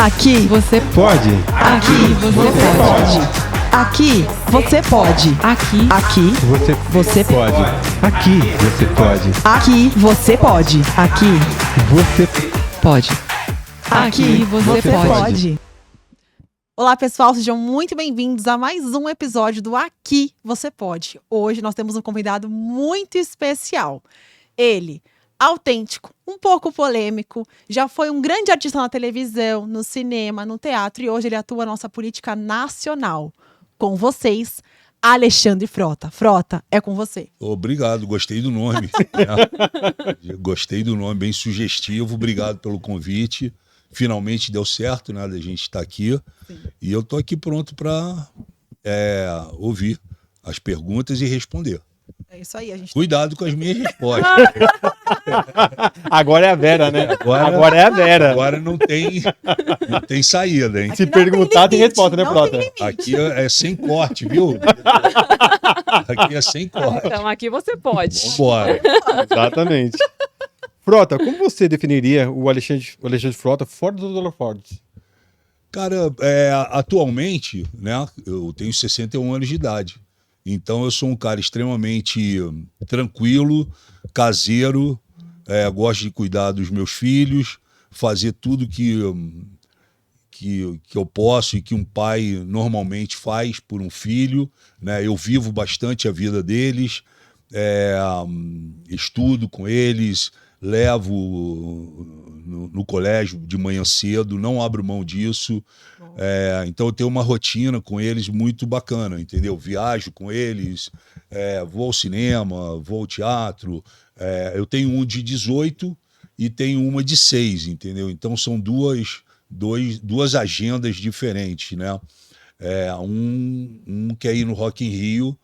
Aqui você pode. Aqui você pode. Aqui você pode. Aqui Você pode. Aqui você pode. Aqui você pode. Aqui Você pode. Aqui você pode. Olá, pessoal, sejam muito bem-vindos a mais um episódio do Aqui Você Pode. Hoje nós temos um convidado muito especial. Ele, autêntico, um pouco polêmico, já foi um grande artista na televisão, no cinema, no teatro e hoje ele atua na nossa política nacional. Com vocês, Alexandre Frota. Frota, é com você. Obrigado, gostei do nome. Gostei do nome, bem sugestivo. Obrigado pelo convite. Finalmente deu certo, né, da gente estar aqui. Sim. E eu tô aqui pronto para ouvir as perguntas e responder. É isso aí, a gente. Cuidado com as minhas respostas. Agora é a Vera, né? Agora é a Vera. Agora não tem saída, hein? Aqui Se não perguntar, tem limite, resposta, né, não Frota? tem limite. Aqui é sem corte, viu? Aqui é sem corte. Então aqui você pode. Vambora. Exatamente. Frota, como você definiria o Alexandre Frota fora dos holofotes? Cara, atualmente, né, eu tenho 61 anos de idade. Então eu sou um cara extremamente tranquilo, caseiro, gosto de cuidar dos meus filhos, fazer tudo que eu posso e que um pai normalmente faz por um filho, né? Eu vivo bastante a vida deles, estudo com eles, levo no colégio de manhã cedo, não abro mão disso. Então eu tenho uma rotina com eles muito bacana, entendeu? Viajo com eles, vou ao cinema, vou ao teatro. Eu tenho um de 18 e tenho uma de 6, entendeu? Então são duas agendas diferentes, né? Um quer ir no Rock in Rio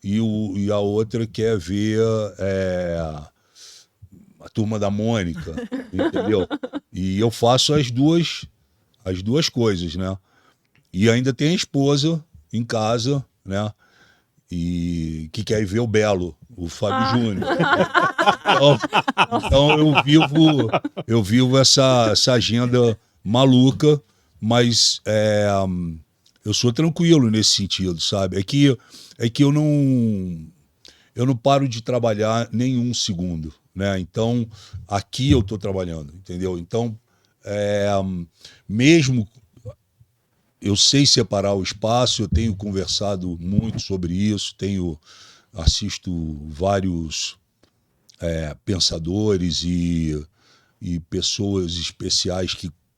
e a outra quer ver a Turma da Mônica, entendeu? E eu faço as duas coisas, né? E ainda tem a esposa em casa, né? E que quer ir ver o Belo, o Fábio Júnior. Então eu vivo essa agenda maluca, mas eu sou tranquilo nesse sentido, sabe? É que eu não paro de trabalhar nenhum segundo, né? Então aqui eu estou trabalhando, entendeu? Então mesmo eu sei separar o espaço, eu tenho conversado muito sobre isso, assisto vários pensadores e pessoas especiais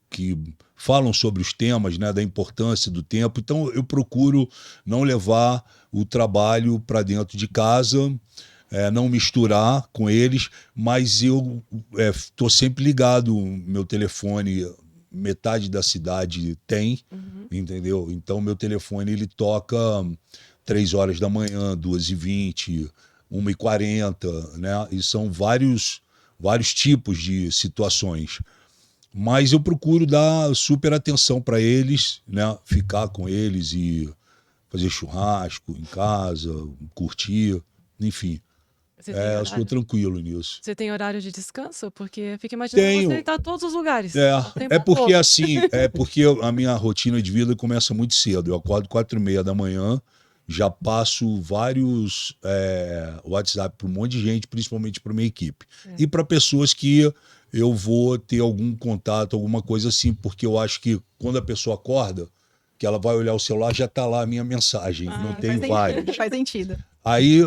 que falam sobre os temas, né, da importância do tempo. Então eu procuro não levar o trabalho para dentro de casa, não misturar com eles, mas eu estou sempre ligado, meu telefone, metade da cidade tem, entendeu? Então meu telefone ele toca 3 horas da manhã, 2h20, 1h40, né? E são vários tipos de situações. Mas eu procuro dar super atenção para eles, né? Ficar com eles e fazer churrasco em casa, curtir, enfim. Eu sou tranquilo nisso. Você tem horário de descanso? Porque fica imaginando você estar em todos os lugares. Porque assim, porque a minha rotina de vida começa muito cedo. Eu acordo 4h30 da manhã, já passo vários WhatsApp para um monte de gente, principalmente para minha equipe. E para pessoas que eu vou ter algum contato, alguma coisa assim, porque eu acho que quando a pessoa acorda, que ela vai olhar o celular, já está lá a minha mensagem. Não tem vários. Faz sentido. Aí,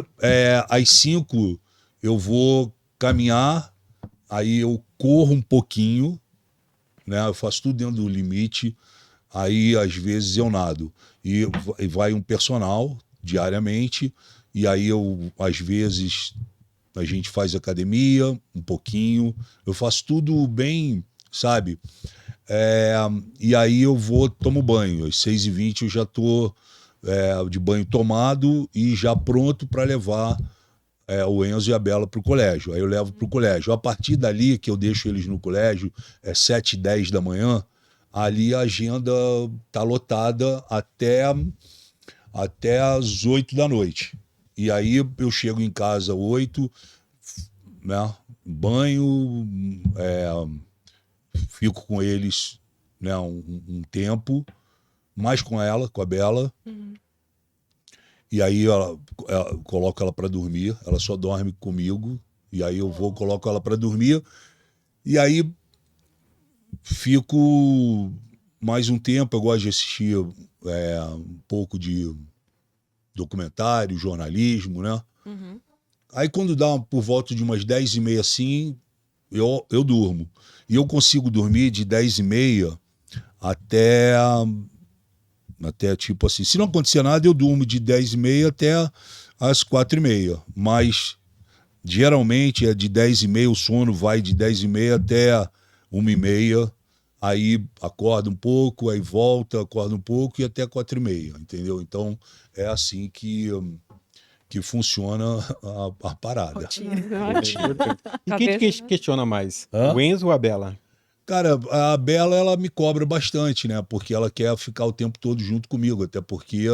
às 5, eu vou caminhar, aí eu corro um pouquinho, né? Eu faço tudo dentro do limite, aí às vezes eu nado. E vai um personal diariamente, e aí às vezes, a gente faz academia um pouquinho, eu faço tudo bem, sabe? E aí eu tomo banho, às 6h20 eu já estou de banho tomado e já pronto para levar o Enzo e a Bela para o colégio. Aí eu levo para o colégio. A partir dali, que eu deixo eles no colégio, 7h10 da manhã, ali a agenda tá lotada até às 8 da noite. E aí eu chego em casa às 8, né, banho, fico com eles né, um tempo, mais com ela, com a Bela. E aí eu coloco ela para dormir, ela só dorme comigo, e aí eu coloco ela para dormir, e aí fico mais um tempo. Eu gosto de assistir um pouco de documentário, jornalismo, né? Aí quando dá por volta de umas 10h30 assim, eu durmo. E eu consigo dormir de 10h30 até tipo assim, se não acontecer nada, eu durmo de 10h30 até as 4h30. Mas geralmente é de 10h30, o sono vai de 10h30 até 1h30. Aí acorda um pouco, aí volta, acorda um pouco e até 4h30, entendeu? Então é assim que funciona a parada. E quem te questiona mais? Hã? O Enzo ou a Bela? Cara, a Bela, ela me cobra bastante, né? Porque ela quer ficar o tempo todo junto comigo, até porque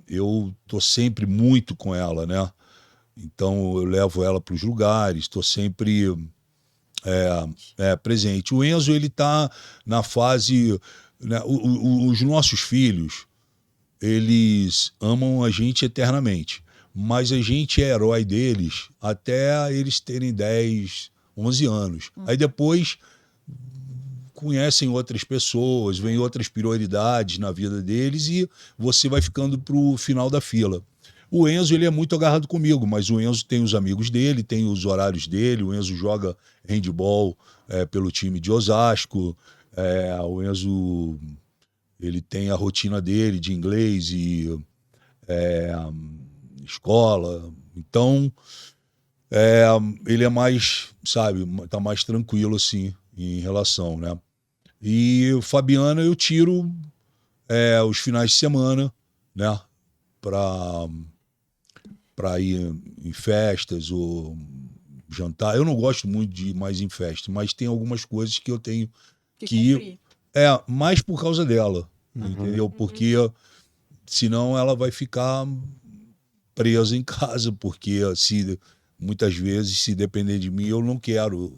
eu tô sempre muito com ela, né? Então eu levo ela para os lugares, estou sempre presente. O Enzo, ele tá na fase, né? Os nossos filhos, eles amam a gente eternamente, mas a gente é herói deles até eles terem 10, 11 anos. Aí depois conhecem outras pessoas, vêm outras prioridades na vida deles e você vai ficando pro final da fila. O Enzo, ele é muito agarrado comigo, mas o Enzo tem os amigos dele, tem os horários dele. O Enzo joga handball pelo time de Osasco. O Enzo, ele tem a rotina dele de inglês e escola. Então, ele é mais, sabe, tá mais tranquilo assim em relação, né? E o Fabiana eu tiro os finais de semana, né? Para ir em festas ou jantar. Eu não gosto muito de ir mais em festa, mas tem algumas coisas que eu tenho que ir. Mais por causa dela, entendeu? Porque senão ela vai ficar presa em casa, porque muitas vezes, se depender de mim, eu não quero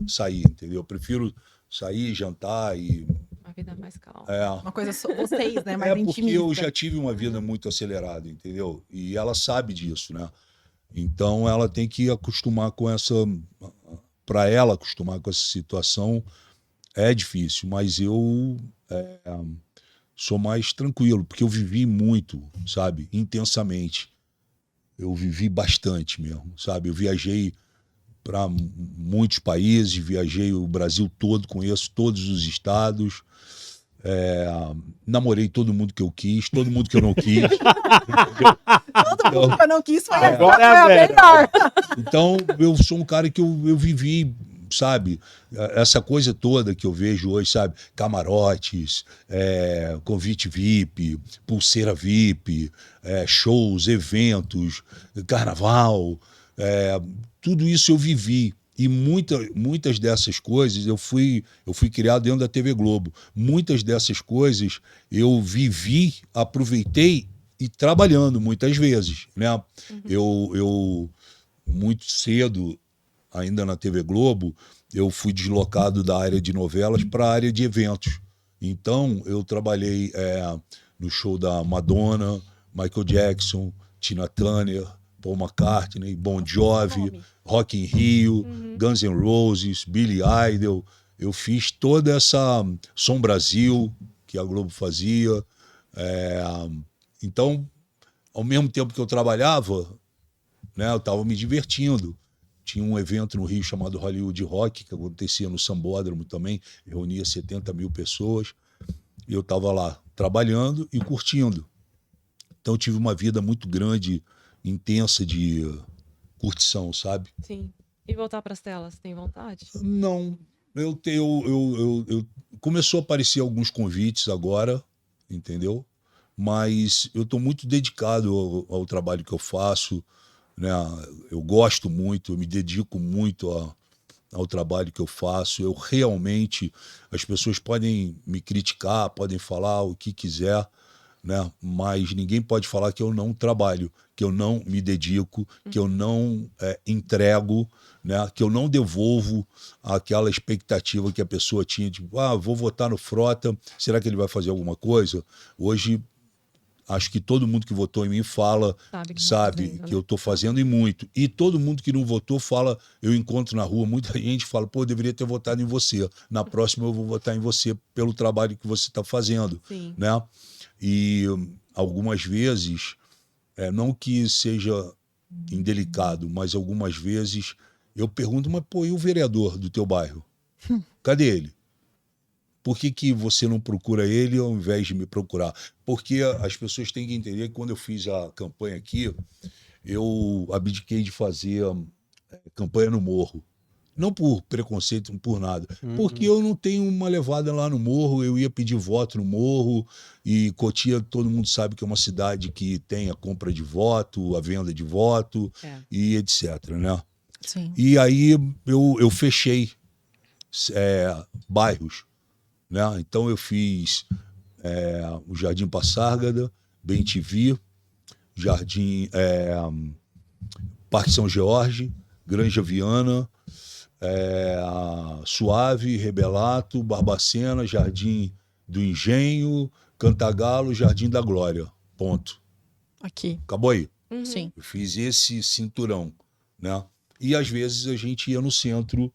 sair, entendeu? Eu prefiro sair, jantar e... Uma vida mais calma. Uma coisa só vocês, né? Mais porque intimista. eu já tive uma vida muito acelerada, entendeu? E ela sabe disso, né? Então ela tem que acostumar com essa... Para ela acostumar com essa situação é difícil, mas eu sou mais tranquilo, porque eu vivi muito, sabe? Intensamente. Eu vivi bastante mesmo, sabe? Eu viajei para muitos países, viajei o Brasil todo, conheço todos os estados, namorei todo mundo que eu quis, todo mundo que eu não quis. Todo mundo que eu não quis foi Agora a melhor. Então, eu sou um cara que eu vivi, sabe? Essa coisa toda que eu vejo hoje, sabe? Camarotes, convite VIP, pulseira VIP, shows, eventos, carnaval, tudo isso eu vivi. E muitas dessas coisas eu fui criado dentro da TV Globo. Muitas dessas coisas eu vivi, aproveitei e trabalhando muitas vezes, né? Eu muito cedo, ainda na TV Globo, eu fui deslocado da área de novelas para a área de eventos. Então eu trabalhei no show da Madonna, Michael Jackson, Tina Turner, Paul McCartney, Bon Jovi, Rock in Rio, Guns N' Roses, Billy Idol. Eu fiz toda essa Som Brasil que a Globo fazia. Então, ao mesmo tempo que eu trabalhava, né, eu estava me divertindo. Tinha um evento no Rio chamado Hollywood Rock, que acontecia no Sambódromo também, reunia 70 mil pessoas. E eu estava lá trabalhando e curtindo. Então, eu tive uma vida muito grande, intensa de curtição, sabe? Sim. E voltar para as telas, tem vontade? Não. Começou a aparecer alguns convites agora, entendeu? Mas eu estou muito dedicado ao trabalho que eu faço, né? Eu gosto muito, eu me dedico muito ao trabalho que eu faço. Eu realmente, as pessoas podem me criticar, podem falar o que quiser, né? Mas ninguém pode falar que eu não trabalho, que eu não me dedico, que eu não entrego, né? Que eu não devolvo aquela expectativa que a pessoa tinha, tipo, vou votar no Frota, será que ele vai fazer alguma coisa? Hoje, acho que todo mundo que votou em mim fala, sabe que eu estou fazendo e muito. E todo mundo que não votou fala, eu encontro na rua, muita gente fala, pô, eu deveria ter votado em você. Na próxima eu vou votar em você pelo trabalho que você está fazendo. Sim. Né? E algumas vezes, não que seja indelicado, mas algumas vezes eu pergunto, mas pô, e o vereador do teu bairro? Cadê ele? Por que você não procura ele ao invés de me procurar? Porque as pessoas têm que entender que quando eu fiz a campanha aqui, eu abdiquei de fazer campanha no morro. Não por preconceito, não por nada. Porque eu não tenho uma levada lá no morro, eu ia pedir voto no morro, e Cotia, todo mundo sabe que é uma cidade que tem a compra de voto, a venda de voto, e etc, né? Sim. E aí eu fechei bairros, né? Então eu fiz o Jardim Passárgada, Bem-TV, Jardim Parque São Jorge, Granja Viana, Suave, Rebelato, Barbacena, Jardim do Engenho, Cantagalo, Jardim da Glória. Ponto. Aqui. Acabou aí. Sim. Eu fiz esse cinturão, né? E às vezes a gente ia no centro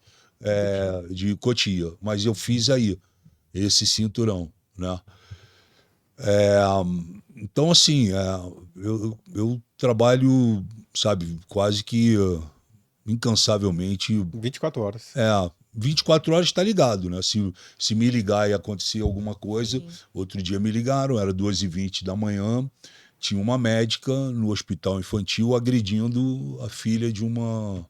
de Cotia, mas eu fiz aí esse cinturão, né? Então, assim, eu trabalho, sabe, quase que incansavelmente. 24 horas. 24 horas está ligado, né? Se me ligar e acontecer alguma coisa, outro dia me ligaram, era 2h20 da manhã, tinha uma médica no hospital infantil agredindo a filha de uma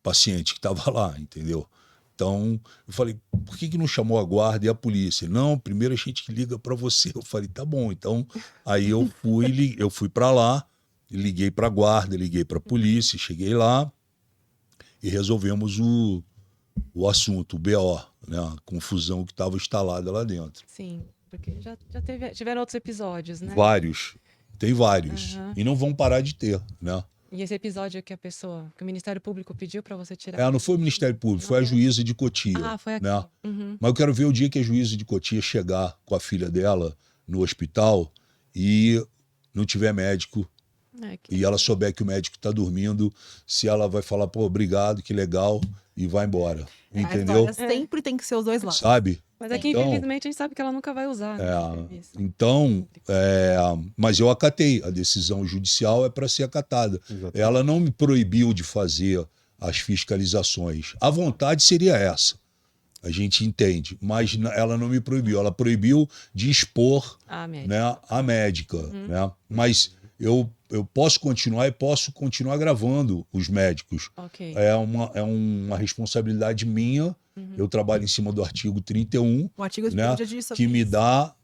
paciente que estava lá, entendeu? Então, eu falei, por que não chamou a guarda e a polícia? Não, primeiro a gente liga para você. Eu falei, tá bom. Então, aí eu fui para lá, liguei para a guarda, liguei para a polícia, cheguei lá e resolvemos o assunto, o BO, né? A confusão que estava instalada lá dentro. Sim, porque já tiveram outros episódios, né? Vários, tem vários. E não vão parar de ter, né? E esse episódio que o Ministério Público pediu para você tirar? Não foi o Ministério Público, foi a juíza de Cotia. Foi aqui. Né? Mas eu quero ver o dia que a juíza de Cotia chegar com a filha dela no hospital e não tiver médico e ela souber que o médico está dormindo, se ela vai falar, pô, obrigado, que legal, e vai embora. Entendeu? A história sempre tem que ser os dois lados. Sabe? Mas é que, infelizmente, a gente sabe que ela nunca vai usar. Então, mas eu acatei. A decisão judicial é para ser acatada. Exatamente. Ela não me proibiu de fazer as fiscalizações. A vontade seria essa. A gente entende. Mas ela não me proibiu. Ela proibiu de expor a médica. Né? Mas eu posso continuar e posso continuar gravando os médicos. É uma responsabilidade minha. Eu trabalho em cima do artigo 31, o artigo de né, que me dá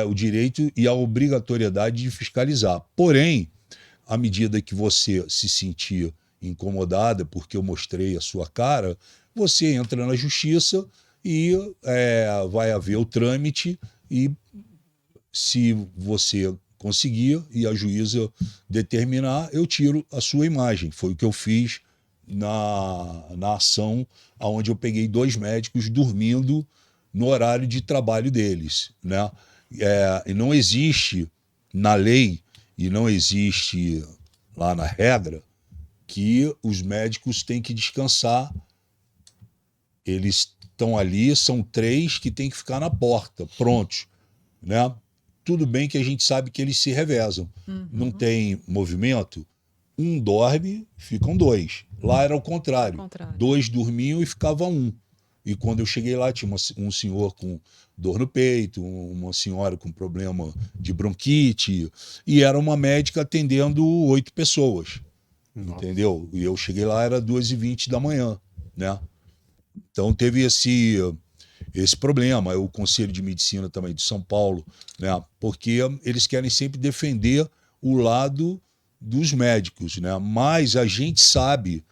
o direito e a obrigatoriedade de fiscalizar. Porém, à medida que você se sentir incomodada porque eu mostrei a sua cara, você entra na justiça e vai haver o trâmite e se você conseguir e a juíza determinar, eu tiro a sua imagem. Foi o que eu fiz na ação onde eu peguei 2 médicos dormindo no horário de trabalho deles. Né? E não existe na lei e não existe lá na regra que os médicos têm que descansar. Eles estão ali, são 3 que têm que ficar na porta, prontos. Né? Tudo bem que a gente sabe que eles se revezam. Não tem movimento, um dorme, ficam 2. Lá era o contrário. 2 dormiam e ficava 1. E quando eu cheguei lá, tinha um senhor com dor no peito, uma senhora com problema de bronquite, e era uma médica atendendo 8 pessoas. Nossa. Entendeu? E eu cheguei lá, era 2h20 da manhã. Né? Então teve esse problema. O Conselho de Medicina também de São Paulo, né? Porque eles querem sempre defender o lado dos médicos, né? Mas a gente sabe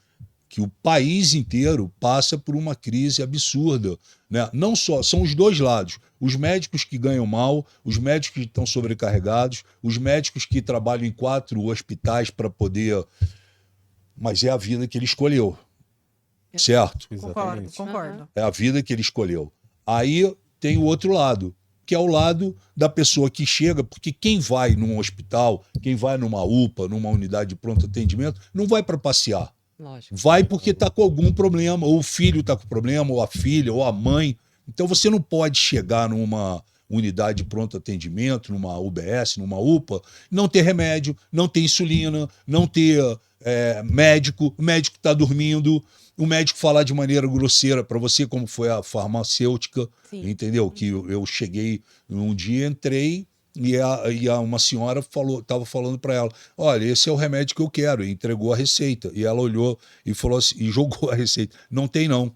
que o país inteiro passa por uma crise absurda, né? Não só, são os dois lados. Os médicos que ganham mal, os médicos que estão sobrecarregados, os médicos que trabalham em 4 hospitais para poder... Mas é a vida que ele escolheu, certo? Concordo, concordo. É a vida que ele escolheu. Aí tem o outro lado, que é o lado da pessoa que chega, porque quem vai num hospital, quem vai numa UPA, numa unidade de pronto atendimento, não vai para passear. Lógico. Vai porque está com algum problema, ou o filho está com problema, ou a filha, ou a mãe. Então você não pode chegar numa unidade de pronto atendimento, numa UBS, numa UPA, não ter remédio, não ter insulina, não ter médico, o médico está dormindo, o médico falar de maneira grosseira para você, como foi a farmacêutica, Sim. entendeu? Que eu cheguei um dia, entrei e uma senhora estava falando para ela, olha, esse é o remédio que eu quero, e entregou a receita. E ela olhou e falou assim, e jogou a receita. Não tem não.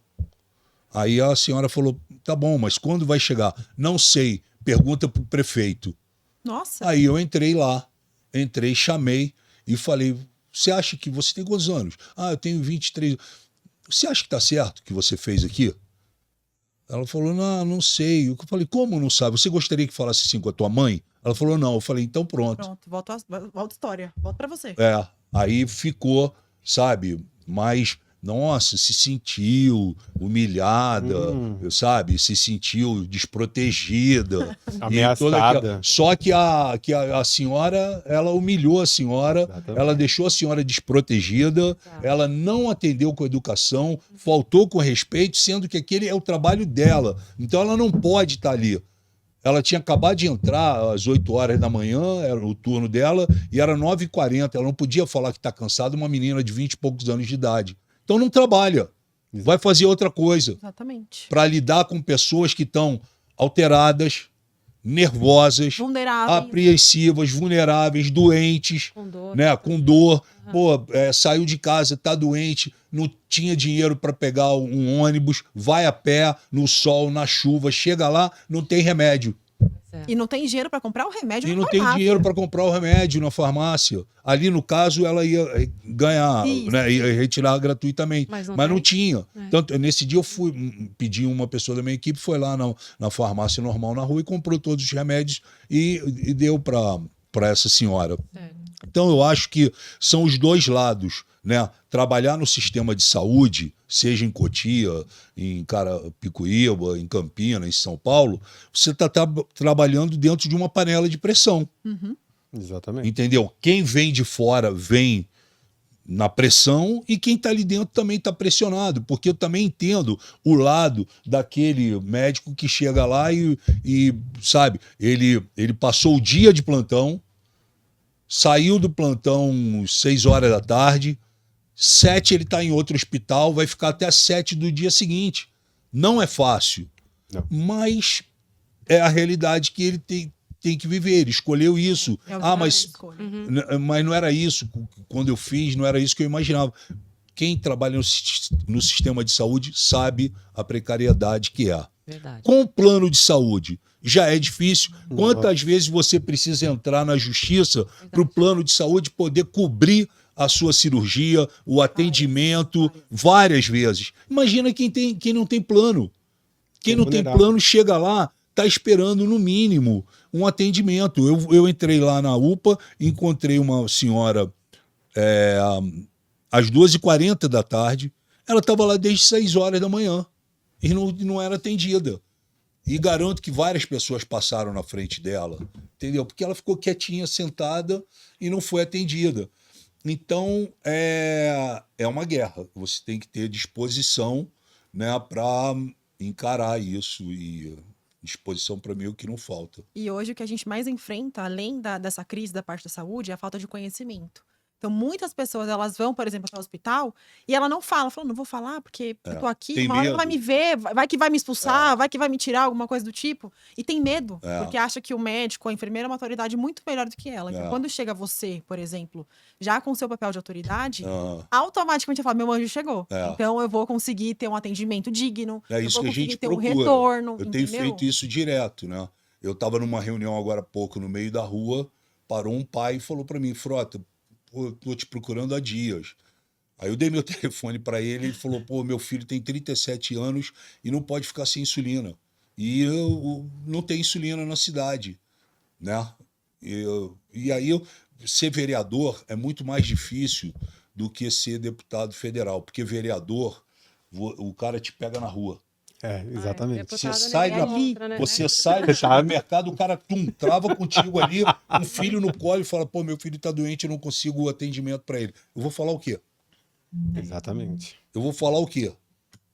Aí a senhora falou, tá bom, mas quando vai chegar? Não sei, pergunta pro prefeito. Nossa. Aí eu entrei lá, chamei e falei, você acha que você tem quantos anos? Ah, eu tenho 23. Você acha que tá certo o que você fez aqui? Ela falou, não sei. Eu falei, como não sabe? Você gostaria que falasse assim com a tua mãe? Ela falou, não. Eu falei, então pronto. Pronto, volta a história. Volta pra você. Aí ficou, sabe, mas, nossa, se sentiu humilhada, sabe? Se sentiu desprotegida. Ameaçada. Só que a senhora, ela humilhou a senhora, ela deixou a senhora desprotegida, ela não atendeu com educação, faltou com respeito, sendo que aquele é o trabalho dela. Então ela não pode estar ali. Ela tinha acabado de entrar às 8 horas da manhã, era o turno dela, e era 9h40. Ela não podia falar que está cansada, uma menina de 20 e poucos anos de idade. Então não trabalha. Vai fazer outra coisa. Exatamente. Para lidar com pessoas que estão alteradas, nervosas, Vulneráveis. apreensivas, vulneráveis, doentes, Com dor. né? Com dor. Pô, saiu de casa, tá doente, não tinha dinheiro para pegar um ônibus, vai a pé, no sol, na chuva, chega lá, não tem remédio. E não tem dinheiro para comprar o remédio E na não tem farmácia. dinheiro para comprar o remédio na farmácia. Ali, no caso, ela ia ganhar, Isso. né, ia retirar gratuitamente. Mas não não tem. tinha. Tanto, nesse dia eu fui pedir, uma pessoa da minha equipe foi lá na farmácia normal na rua e comprou todos os remédios e deu para essa senhora. Então eu acho que são os dois lados, né? Trabalhar no sistema de saúde, seja em Cotia, em Carapicuíba, em Campinas, em São Paulo, você está trabalhando dentro de uma panela de pressão. Exatamente. Entendeu? Quem vem de fora vem na pressão e quem está ali dentro também está pressionado, porque eu também entendo o lado daquele médico que chega lá e sabe, ele passou o dia de plantão, saiu do plantão às 6 horas da tarde, 7 ele está em outro hospital, vai ficar até 7 do dia seguinte. Não é fácil, Não. mas é a realidade que ele tem que viver. Ele escolheu isso. Mas não era isso. Quando eu fiz, não era isso que eu imaginava. Quem trabalha no sistema de saúde sabe a precariedade que é. Verdade. Com o plano de saúde já é difícil. Quantas vezes você precisa entrar na justiça para o plano de saúde poder cobrir a sua cirurgia, o atendimento, várias vezes. Imagina quem não tem plano. Quem não tem plano chega lá, está esperando no mínimo um atendimento. Eu entrei lá na UPA, encontrei uma senhora às 2h40 da tarde, ela estava lá desde 6 horas da manhã e não era atendida. E garanto que várias pessoas passaram na frente dela, entendeu? Porque ela ficou quietinha, sentada e não foi atendida. Então, é uma guerra. Você tem que ter disposição, né, para encarar isso. E disposição, para mim, é o que não falta. E hoje o que a gente mais enfrenta, além dessa crise da parte da saúde, é a falta de conhecimento. Então, muitas pessoas, elas vão, por exemplo, para o hospital e ela não fala, não vou falar porque eu tô aqui, uma hora ela vai me ver, vai que vai me expulsar, vai que vai me tirar, alguma coisa do tipo. E tem medo, porque acha que o médico, a enfermeira é uma autoridade muito melhor do que ela. Então, quando chega você, por exemplo, já com o seu papel de autoridade, automaticamente fala, meu anjo chegou. Então, eu vou conseguir ter um atendimento digno, É isso eu vou que a conseguir gente ter um procura. retorno. Eu tenho feito isso direto, né? Eu estava numa reunião agora há pouco no meio da rua, parou um pai e falou para mim, Frota, eu tô te procurando há dias. Aí eu dei meu telefone para ele falou, pô, meu filho tem 37 anos e não pode ficar sem insulina. E eu não tem insulina na cidade, né? E aí ser vereador é muito mais difícil do que ser deputado federal, porque vereador, o cara te pega na rua. Exatamente. Deputado Você sai, nem encontra, né? você sai do supermercado, o cara trava contigo ali, um filho no colo e fala, pô, meu filho tá doente, eu não consigo atendimento para ele. Eu vou falar o quê? Exatamente. Eu vou falar o quê?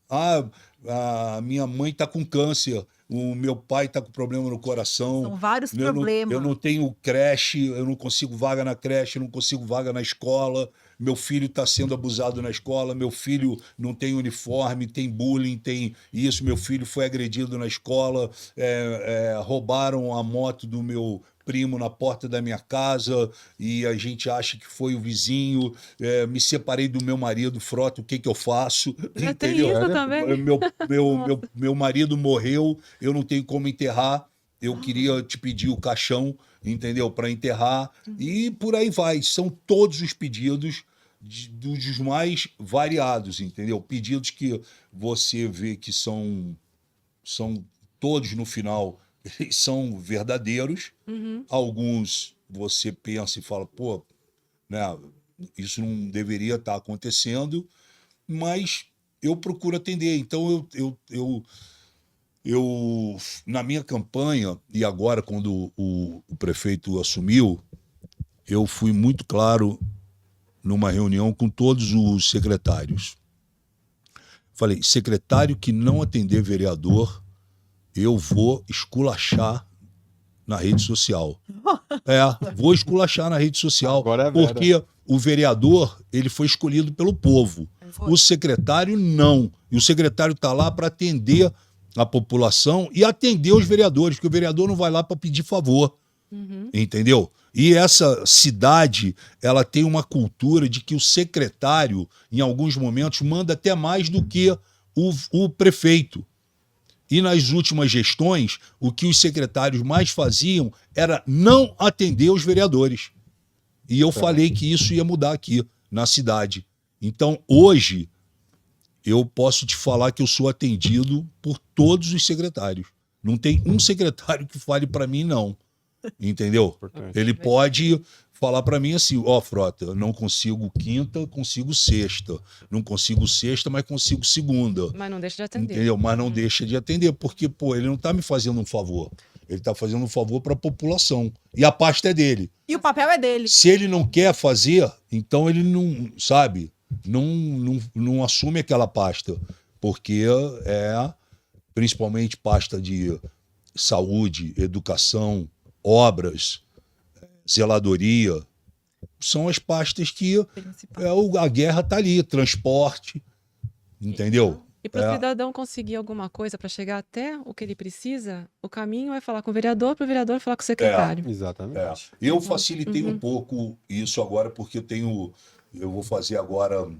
A minha mãe tá com câncer, o meu pai tá com problema no coração. São vários eu problemas. eu não tenho creche, eu não consigo vaga na creche, eu não consigo vaga na escola. Meu filho está sendo abusado na escola, meu filho não tem uniforme, tem bullying, tem isso. Meu filho foi agredido na escola, roubaram a moto do meu primo na porta da minha casa e a gente acha que foi o vizinho. Me separei do meu marido, Frota, o que eu faço? Tem Entendeu? isso também. Meu marido morreu, eu não tenho como enterrar. Eu queria te pedir o caixão, entendeu? Para enterrar. E por aí vai. São todos os pedidos dos mais variados, entendeu? Pedidos que você vê que são todos no final, eles são verdadeiros. Alguns você pensa e fala, pô, né, isso não deveria estar acontecendo, mas eu procuro atender. Então eu na minha campanha, e agora quando o prefeito assumiu, eu fui muito claro numa reunião com todos os secretários. Falei, secretário que não atender vereador, eu vou esculachar na rede social. Vou esculachar na rede social, porque o vereador ele foi escolhido pelo povo. O secretário não. E o secretário está lá para atender a população e atender os vereadores, porque o vereador não vai lá para pedir favor. Entendeu? E essa cidade, ela tem uma cultura de que o secretário, em alguns momentos, manda até mais do que o prefeito. E nas últimas gestões, o que os secretários mais faziam era não atender os vereadores. E eu falei que isso ia mudar aqui, na cidade. Então, hoje, eu posso te falar que eu sou atendido por todos os secretários. Não tem um secretário que fale para mim, não. Entendeu? Importante. Ele pode falar para mim assim, Frota, não consigo quinta, consigo sexta. Não consigo sexta, mas consigo segunda. Mas não deixa de atender. Entendeu? Mas não deixa de atender, porque, pô, ele não está me fazendo um favor. Ele está fazendo um favor para a população. E a pasta é dele. E o papel é dele. Se ele não quer fazer, então ele não, sabe, não assume aquela pasta. Porque principalmente pasta de saúde, educação, obras, zeladoria, são as pastas que a guerra está ali, transporte, entendeu? E para o cidadão conseguir alguma coisa para chegar até o que ele precisa, o caminho é falar com o vereador, para o vereador falar com o secretário. Exatamente. Eu facilitei um pouco isso agora, porque eu vou fazer agora.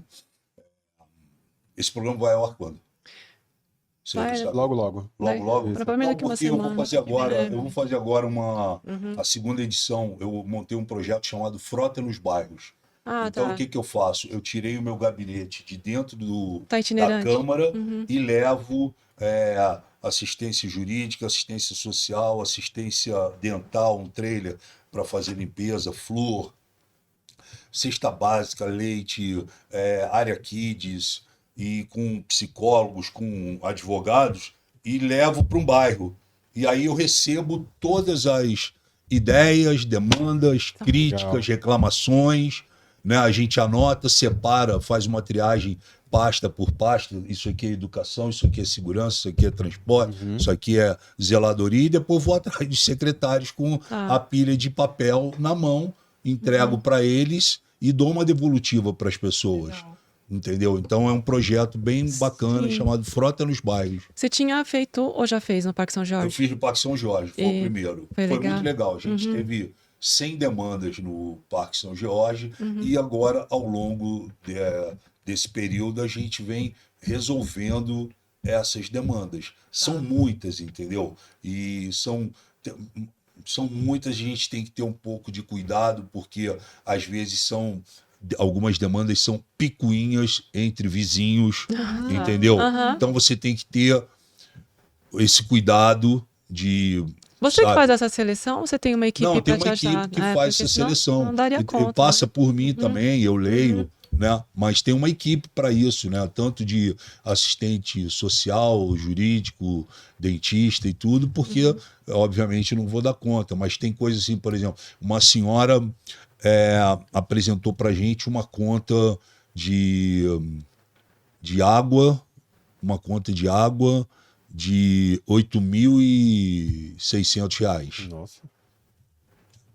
Esse programa vai ao ar quando? Vai, Logo, logo. Logo. Provavelmente daqui uma semana. Eu vou fazer agora a segunda edição. Eu montei um projeto chamado Frota nos Bairros. Então, o que eu faço? Eu tirei o meu gabinete de dentro da Câmara e levo assistência jurídica, assistência social, assistência dental, um trailer para fazer limpeza, flúor, cesta básica, leite, área kids, e com psicólogos, com advogados, e levo para um bairro. E aí eu recebo todas as ideias, demandas, críticas, reclamações, né? A gente anota, separa, faz uma triagem pasta por pasta. Isso aqui é educação, isso aqui é segurança, isso aqui é transporte, isso aqui é zeladoria, e depois vou atrás dos secretários com a pilha de papel na mão, entrego para eles e dou uma devolutiva para as pessoas. Legal. Entendeu? Então é um projeto bem bacana chamado Frota nos Bairros. Você tinha feito ou já fez no Parque São Jorge? Eu fiz no Parque São Jorge, foi o primeiro. Foi muito legal. A gente teve 100 demandas no Parque São Jorge e agora, ao longo desse período, a gente vem resolvendo essas demandas. São muitas, entendeu? E são muitas, a gente tem que ter um pouco de cuidado, porque às vezes são algumas demandas são picuinhas entre vizinhos, entendeu? Aham. Então você tem que ter esse cuidado de... Você que sabe? faz essa seleção ou você tem uma equipe Não, tem para uma te ajudar? equipe que faz Porque essa senão seleção. Não daria E conta. passa né? por mim também, eu leio, né? Mas tem uma equipe para isso, né? Tanto de assistente social, jurídico, dentista e tudo, porque, obviamente, não vou dar conta. Mas tem coisas assim, por exemplo, uma senhora apresentou para gente uma conta de água, uma conta de água de R$ 8.600. Nossa.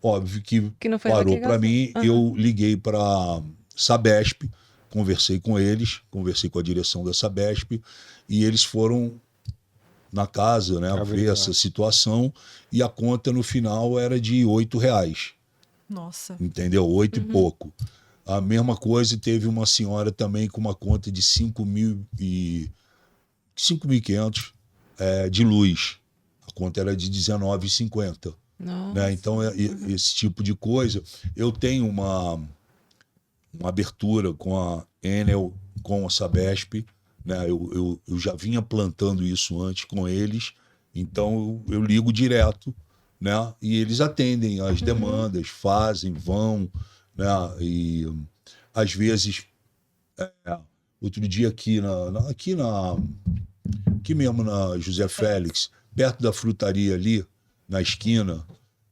Óbvio que Que não foi ela parou que para gastou. mim, Aham. eu liguei para Sabesp, conversei com eles, conversei com a direção da Sabesp e eles foram na casa, né, ver Averiguar. essa situação e a conta no final era de R$ 8, Nossa. entendeu? 8 e pouco. A mesma coisa, teve uma senhora também com uma conta de 5.500 de luz. A conta era de R$ 19,50. Nossa. Né? Então, esse tipo de coisa. Eu tenho uma abertura com a Enel, com a Sabesp. Né? Eu já vinha plantando isso antes com eles. Então, eu ligo direto. Né? E eles atendem as demandas, fazem, vão. Né? E, às vezes, outro dia aqui mesmo na José Félix, perto da frutaria ali, na esquina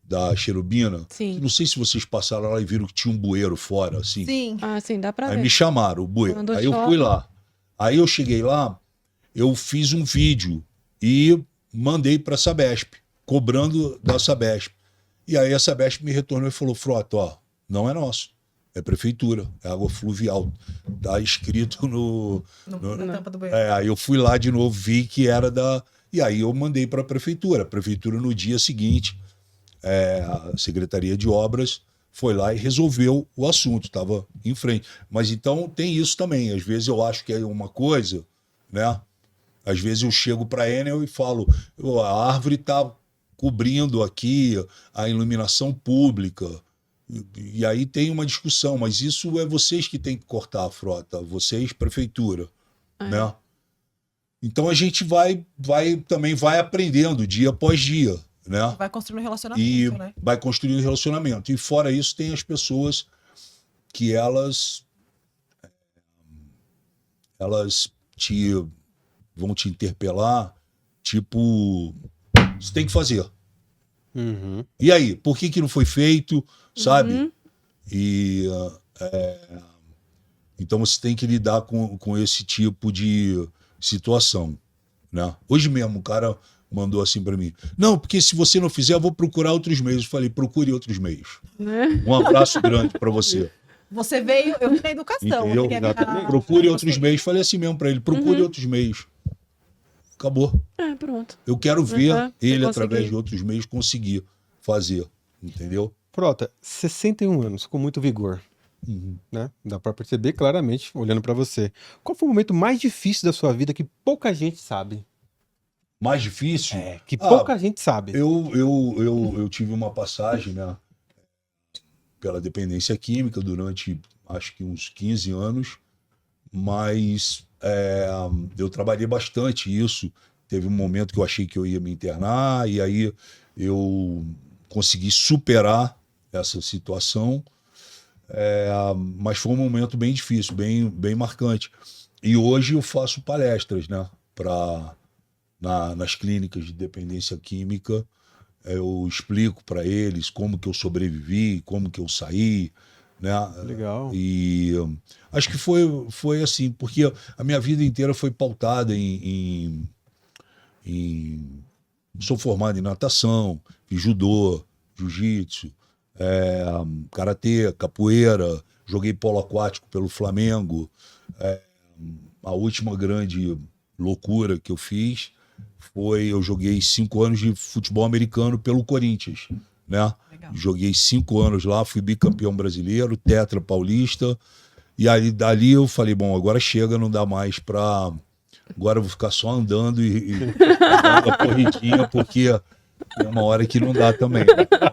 da Cherubina. Sim. Não sei se vocês passaram lá e viram que tinha um bueiro fora, assim. Sim. Ah, sim, dá pra Aí ver. me chamaram, o bueiro. Quando Aí eu chove. fui lá. Aí eu cheguei lá, eu fiz um vídeo e mandei para a Sabesp, cobrando da Sabesp. E aí a Sabesp me retornou e falou: Frota, ó, não é nosso. É prefeitura, é água fluvial. Tá escrito Na tampa do banheiro. Aí eu fui lá de novo, vi que era da... E aí eu mandei para a prefeitura. A prefeitura, no dia seguinte, a Secretaria de Obras foi lá e resolveu o assunto, estava em frente. Mas então tem isso também. Às vezes eu acho que é uma coisa, né? Às vezes eu chego para a Enel e falo: a árvore está cobrindo aqui a iluminação pública. E aí tem uma discussão, mas isso é vocês que têm que cortar a frota, vocês, prefeitura, né? Então a gente também vai aprendendo dia após dia, né? Vai construindo um relacionamento, E né? vai construindo relacionamento. E fora isso, tem as pessoas que elas vão te interpelar, tipo, você tem que fazer. Uhum. E aí, por que não foi feito, sabe? E então você tem que lidar com esse tipo de situação, né? Hoje mesmo o cara mandou assim para mim: não, porque se você não fizer, eu vou procurar outros meios. Eu falei: procure outros meios. Né? Um abraço grande para você. Você veio, eu vim na educação. Entendeu? você quer vir na- Procure outros meios. Falei assim mesmo para ele: procure outros meios. Acabou. Pronto. Eu quero ver Uhum, ele, você através conseguir. de outros meios, conseguir fazer. Entendeu? Frota, 61 anos, com muito vigor, né? Dá pra perceber claramente, olhando pra você. Qual foi o momento mais difícil da sua vida que pouca gente sabe? Mais difícil? Que pouca gente sabe. Eu tive uma passagem, né, pela dependência química durante, acho que uns 15 anos, mas eu trabalhei bastante isso. Teve um momento que eu achei que eu ia me internar, e aí eu consegui superar essa situação, mas foi um momento bem difícil, bem marcante. E hoje eu faço palestras, né, nas clínicas de dependência química. Eu explico para eles como que eu sobrevivi, como que eu saí, né? Legal. E acho que foi assim, porque a minha vida inteira foi pautada sou formado em natação, fiz judô, jiu-jitsu, karatê, capoeira, joguei polo aquático pelo Flamengo. A última grande loucura que eu fiz foi: eu joguei 5 anos de futebol americano pelo Corinthians, né? Legal. Joguei 5 anos lá, fui bicampeão brasileiro, tetra paulista, e aí dali eu falei: bom, agora chega, não dá mais pra... Agora eu vou ficar só andando e dando a corridinha, porque tem uma hora que não dá também.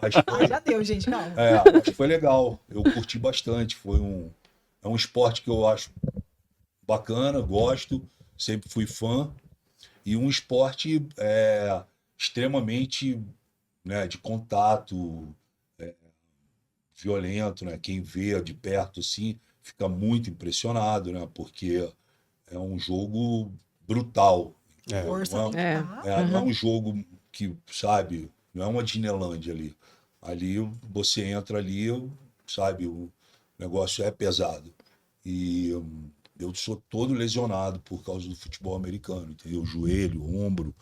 Mas Ai, já deu, gente, calma. mas foi legal, eu curti bastante, foi um esporte que eu acho bacana, gosto, sempre fui fã, e um esporte extremamente, né, de contato, violento, né? Quem vê de perto assim fica muito impressionado, né? Porque é um jogo brutal. É. Força Não tem É. que dar. não é um jogo que, sabe, não é uma Disneylândia ali. Ali você entra ali, sabe, o negócio é pesado. E eu sou todo lesionado por causa do futebol americano, entendeu? Joelho, ombro,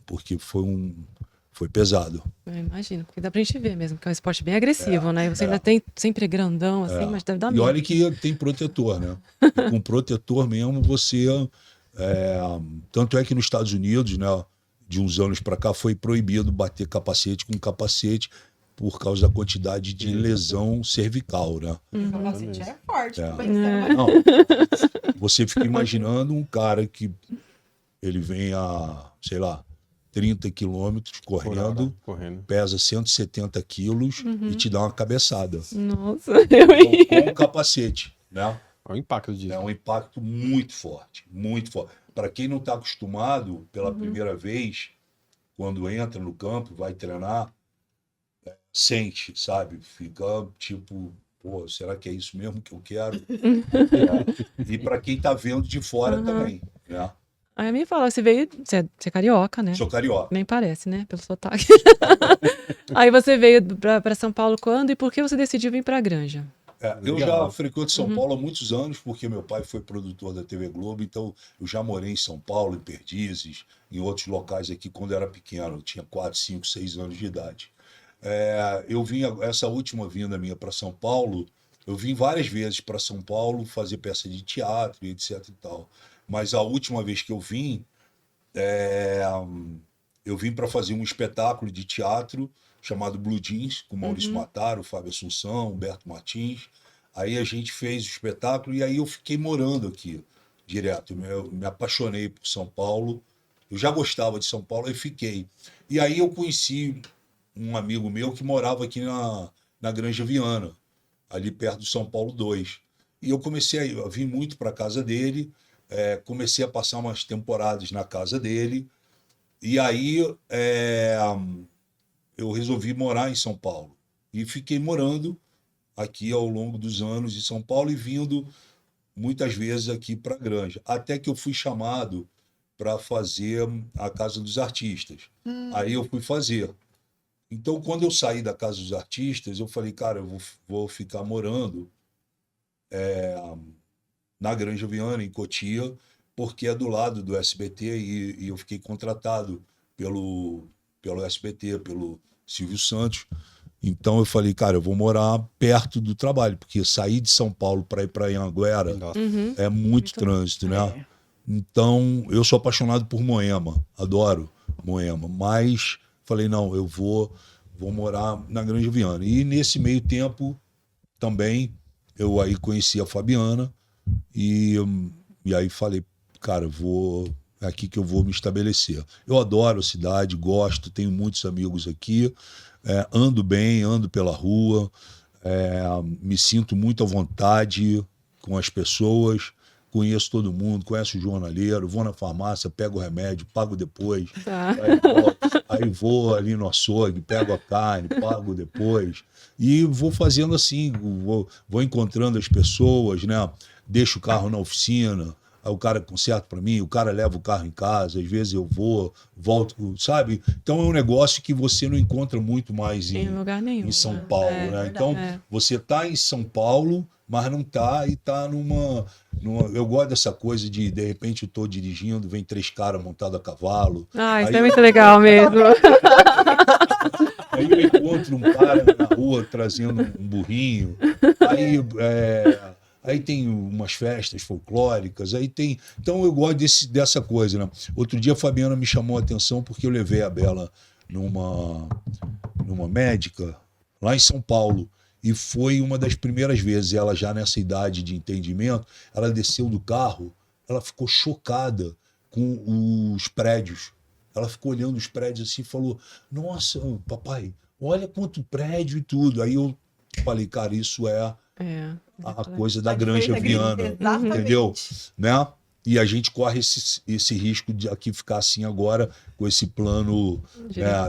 porque foi pesado. Eu imagino, porque dá pra gente ver mesmo, que é um esporte bem agressivo, né? E você ainda tem sempre grandão, assim, mas deve dar E medo. olha que tem protetor, né? E com protetor mesmo você. Tanto é que nos Estados Unidos, né, de uns anos para cá, foi proibido bater capacete com capacete por causa da quantidade de lesão cervical, né? O capacete é forte. É. Mas é Não, você fica imaginando um cara que ele vem a, sei lá, 30 quilômetros correndo, Correndo. pesa 170 quilos e te dá uma cabeçada. Nossa, Com o capacete, né? Olha o impacto disso. É um impacto muito forte, muito forte. Para quem não está acostumado, pela primeira vez, quando entra no campo, vai treinar, sente, sabe? Fica tipo, pô, será que é isso mesmo que eu quero? E para quem está vendo de fora também, né? Aí a minha fala, você veio, você é carioca, né? Sou carioca. Nem parece, né? Pelo sotaque. Aí você veio pra São Paulo quando e por que você decidiu vir pra Granja? Eu já Legal. frequento São Paulo há muitos anos, porque meu pai foi produtor da TV Globo, então eu já morei em São Paulo, em Perdizes, em outros locais aqui quando eu era pequeno, eu tinha 4, 5, 6 anos de idade. Eu vim, essa última vinda minha para São Paulo, eu vim várias vezes para São Paulo fazer peça de teatro e etc e tal. Mas a última vez que eu vim para fazer um espetáculo de teatro chamado Blue Jeans, com Maurício Mattaro, Fábio Assunção, Humberto Martins. Aí a gente fez o espetáculo e aí eu fiquei morando aqui direto. Eu me apaixonei por São Paulo. Eu já gostava de São Paulo e fiquei. E aí eu conheci um amigo meu que morava aqui na Granja Viana, ali perto do São Paulo 2. E eu comecei a vir muito para a casa dele, comecei a passar umas temporadas na casa dele. E aí eu resolvi morar em São Paulo. E fiquei morando aqui ao longo dos anos em São Paulo e vindo muitas vezes aqui para a Granja. Até que eu fui chamado para fazer a Casa dos Artistas. Aí eu fui fazer. Então, quando eu saí da Casa dos Artistas, eu falei, cara, eu vou ficar morando na Granja Viana, em Cotia, porque é do lado do SBT e eu fiquei contratado pelo SBT, pelo Silvio Santos. Então eu falei, cara, eu vou morar perto do trabalho, porque sair de São Paulo para ir para Anhanguera Nossa. é muito trânsito, né? Então eu sou apaixonado por Moema, adoro Moema, mas falei, não, eu vou morar na Granja Viana. E nesse meio tempo também eu aí conheci a Fabiana e aí falei, cara, é aqui que eu vou me estabelecer. Eu adoro a cidade, gosto, tenho muitos amigos aqui, ando bem, ando pela rua, me sinto muito à vontade com as pessoas, conheço todo mundo, conheço o jornaleiro, vou na farmácia, pego o remédio, pago depois, Tá. aí vou ali no açougue, pego a carne, pago depois, e vou fazendo assim, vou encontrando as pessoas, né? Deixo o carro na oficina, aí o cara conserta para mim, o cara leva o carro em casa, às vezes eu volto, sabe? Então é um negócio que você não encontra muito mais Em lugar nenhum. em São né? Paulo, É, né? verdade. Então você tá em São Paulo, mas não tá e tá numa... Eu gosto dessa coisa de repente eu tô dirigindo, vem 3 caras montados a cavalo. Ah, isso Aí é muito legal mesmo. Aí eu encontro um cara na rua trazendo um burrinho. Aí tem umas festas folclóricas, aí tem... Então eu gosto dessa coisa, né? Outro dia a Fabiana me chamou a atenção porque eu levei a Bela numa médica lá em São Paulo. E foi uma das primeiras vezes, ela já nessa idade de entendimento, ela desceu do carro, ela ficou chocada com os prédios. Ela ficou olhando os prédios assim e falou, nossa, papai, olha quanto prédio e tudo. Aí eu falei, cara, isso é a coisa da A Granja diferença Viana, exatamente. entendeu? Né? E a gente corre esse risco de aqui ficar assim agora, com esse plano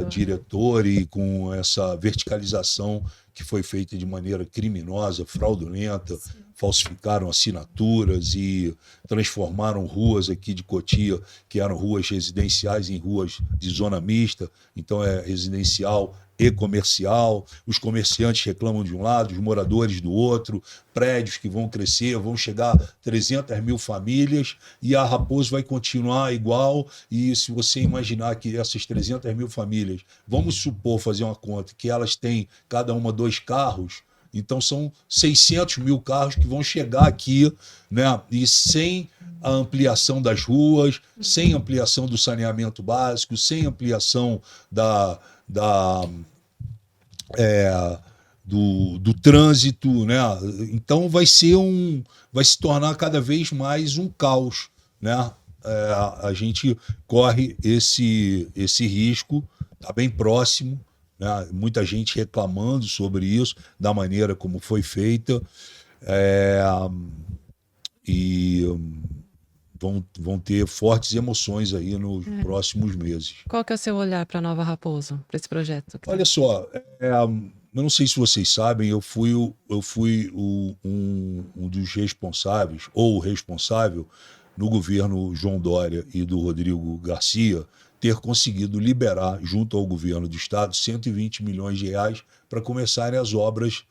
diretor e com essa verticalização que foi feita de maneira criminosa, fraudulenta, falsificaram assinaturas e transformaram ruas aqui de Cotia, que eram ruas residenciais, em ruas de zona mista, então é residencial e comercial, os comerciantes reclamam de um lado, os moradores do outro, prédios que vão crescer, vão chegar a 300 mil famílias e a Raposo vai continuar igual. E se você imaginar que essas 300 mil famílias, vamos supor, fazer uma conta, que elas têm cada uma 2 carros, então são 600 mil carros que vão chegar aqui, né? E sem a ampliação das ruas, sem ampliação do saneamento básico, sem ampliação do trânsito, né? Então vai se tornar cada vez mais um caos, né? A gente corre esse risco, está bem próximo, né? Muita gente reclamando sobre isso, da maneira como foi feita, e vão ter fortes emoções aí nos próximos meses. Qual que é o seu olhar para Nova Raposo, para esse projeto? Olha só, eu não sei se vocês sabem, eu fui um dos responsáveis, ou o responsável, no governo João Dória e do Rodrigo Garcia, ter conseguido liberar, junto ao governo do estado, 120 milhões de reais para começarem as obras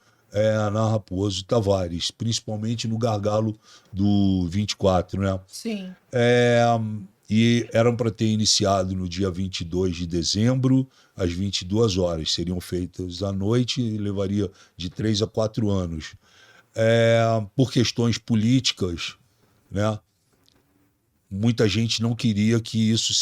na Raposo Tavares, principalmente no gargalo do 24, né? Sim. E eram para ter iniciado no dia 22 de dezembro, às 22 horas. Seriam feitas à noite e levaria de 3 a 4 anos. Por questões políticas, né? Muita gente não queria que isso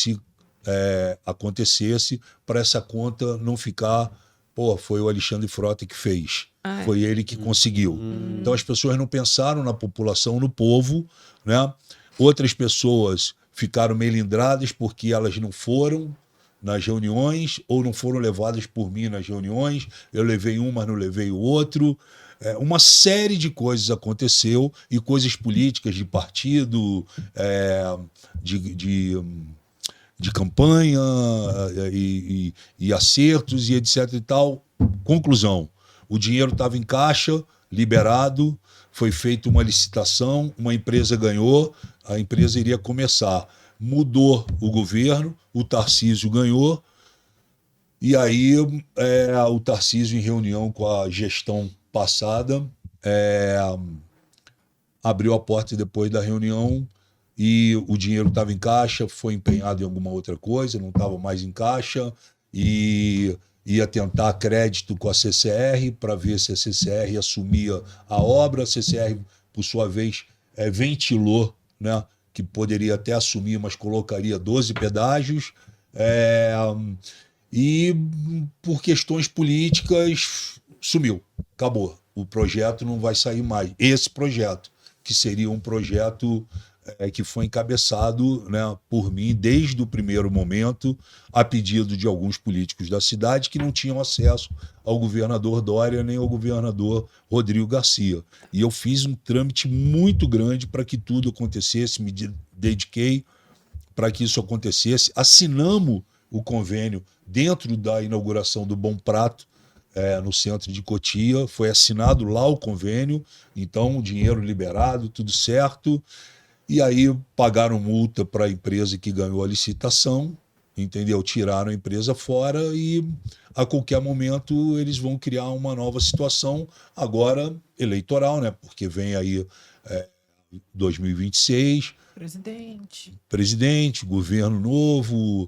acontecesse, para essa conta não ficar... Pô, foi o Alexandre Frota que fez. Foi ele que conseguiu. Então as pessoas não pensaram na população, no povo, né? Outras pessoas ficaram melindradas porque elas não foram nas reuniões ou não foram levadas por mim nas reuniões. Eu levei um, mas não levei o outro. Uma série de coisas aconteceu, e coisas políticas de partido, de campanha e acertos e etc e tal. Conclusão, o dinheiro estava em caixa, liberado, foi feita uma licitação, uma empresa ganhou, a empresa iria começar. Mudou o governo, o Tarcísio ganhou, e aí o Tarcísio, em reunião com a gestão passada, abriu a porta depois da reunião, e o dinheiro estava em caixa, foi empenhado em alguma outra coisa, não estava mais em caixa, e ia tentar crédito com a CCR para ver se a CCR assumia a obra. A CCR, por sua vez, ventilou, né, que poderia até assumir, mas colocaria 12 pedágios. E por questões políticas sumiu, acabou. O projeto não vai sair mais. Esse projeto, que seria um projeto que foi encabeçado, né, por mim desde o primeiro momento, a pedido de alguns políticos da cidade que não tinham acesso ao governador Dória nem ao governador Rodrigo Garcia. E eu fiz um trâmite muito grande para que tudo acontecesse, me dediquei para que isso acontecesse. Assinamos o convênio dentro da inauguração do Bom Prato, no centro de Cotia. Foi assinado lá o convênio, então o dinheiro liberado, tudo certo. E aí pagaram multa para a empresa que ganhou a licitação, entendeu? Tiraram a empresa fora, e a qualquer momento eles vão criar uma nova situação, agora eleitoral, né? Porque vem aí 2026, presidente, governo novo,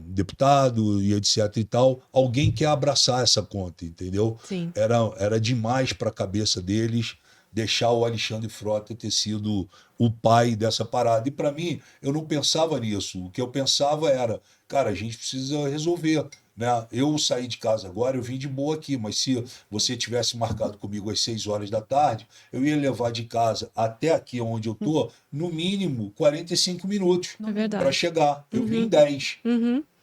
deputado e etc e tal. Alguém quer abraçar essa conta, entendeu? Sim. Era demais para a cabeça deles deixar o Alexandre Frota ter sido o pai dessa parada. E para mim, eu não pensava nisso. O que eu pensava era, cara, a gente precisa resolver, né? Eu saí de casa agora, eu vim de boa aqui, mas se você tivesse marcado comigo às 6 horas da tarde, eu ia levar de casa até aqui onde eu tô, no mínimo 45 minutos É verdade. para chegar. Eu vim em 10.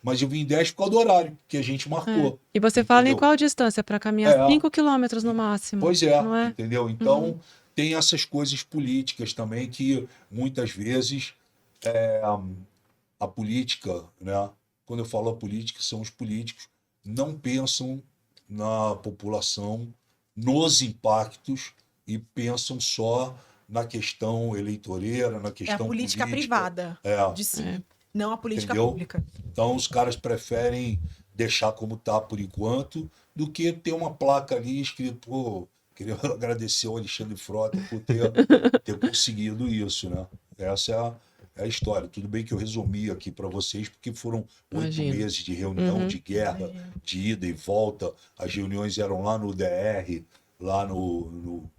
mas eu vim em 10 por causa do horário que a gente marcou. E você fala em Entendeu? qual distância? Para caminhar É. 5 quilômetros no máximo. Pois é, Não é? entendeu? Então, tem essas coisas políticas também que muitas vezes a política, né? Quando eu falo a política, são os políticos, não pensam na população, nos impactos e pensam só na questão eleitoreira, na É a questão política política. privada É. de si, não a política Entendeu? pública. Então, os caras preferem deixar como tá por enquanto do que ter uma placa ali escrito, pô, queria agradecer ao Alexandre Frota por ter conseguido isso, né? Essa é a história. Tudo bem que eu resumi aqui para vocês, porque foram 8 Imagino. meses de reunião, de guerra, de ida e volta. As reuniões eram lá no DR, lá no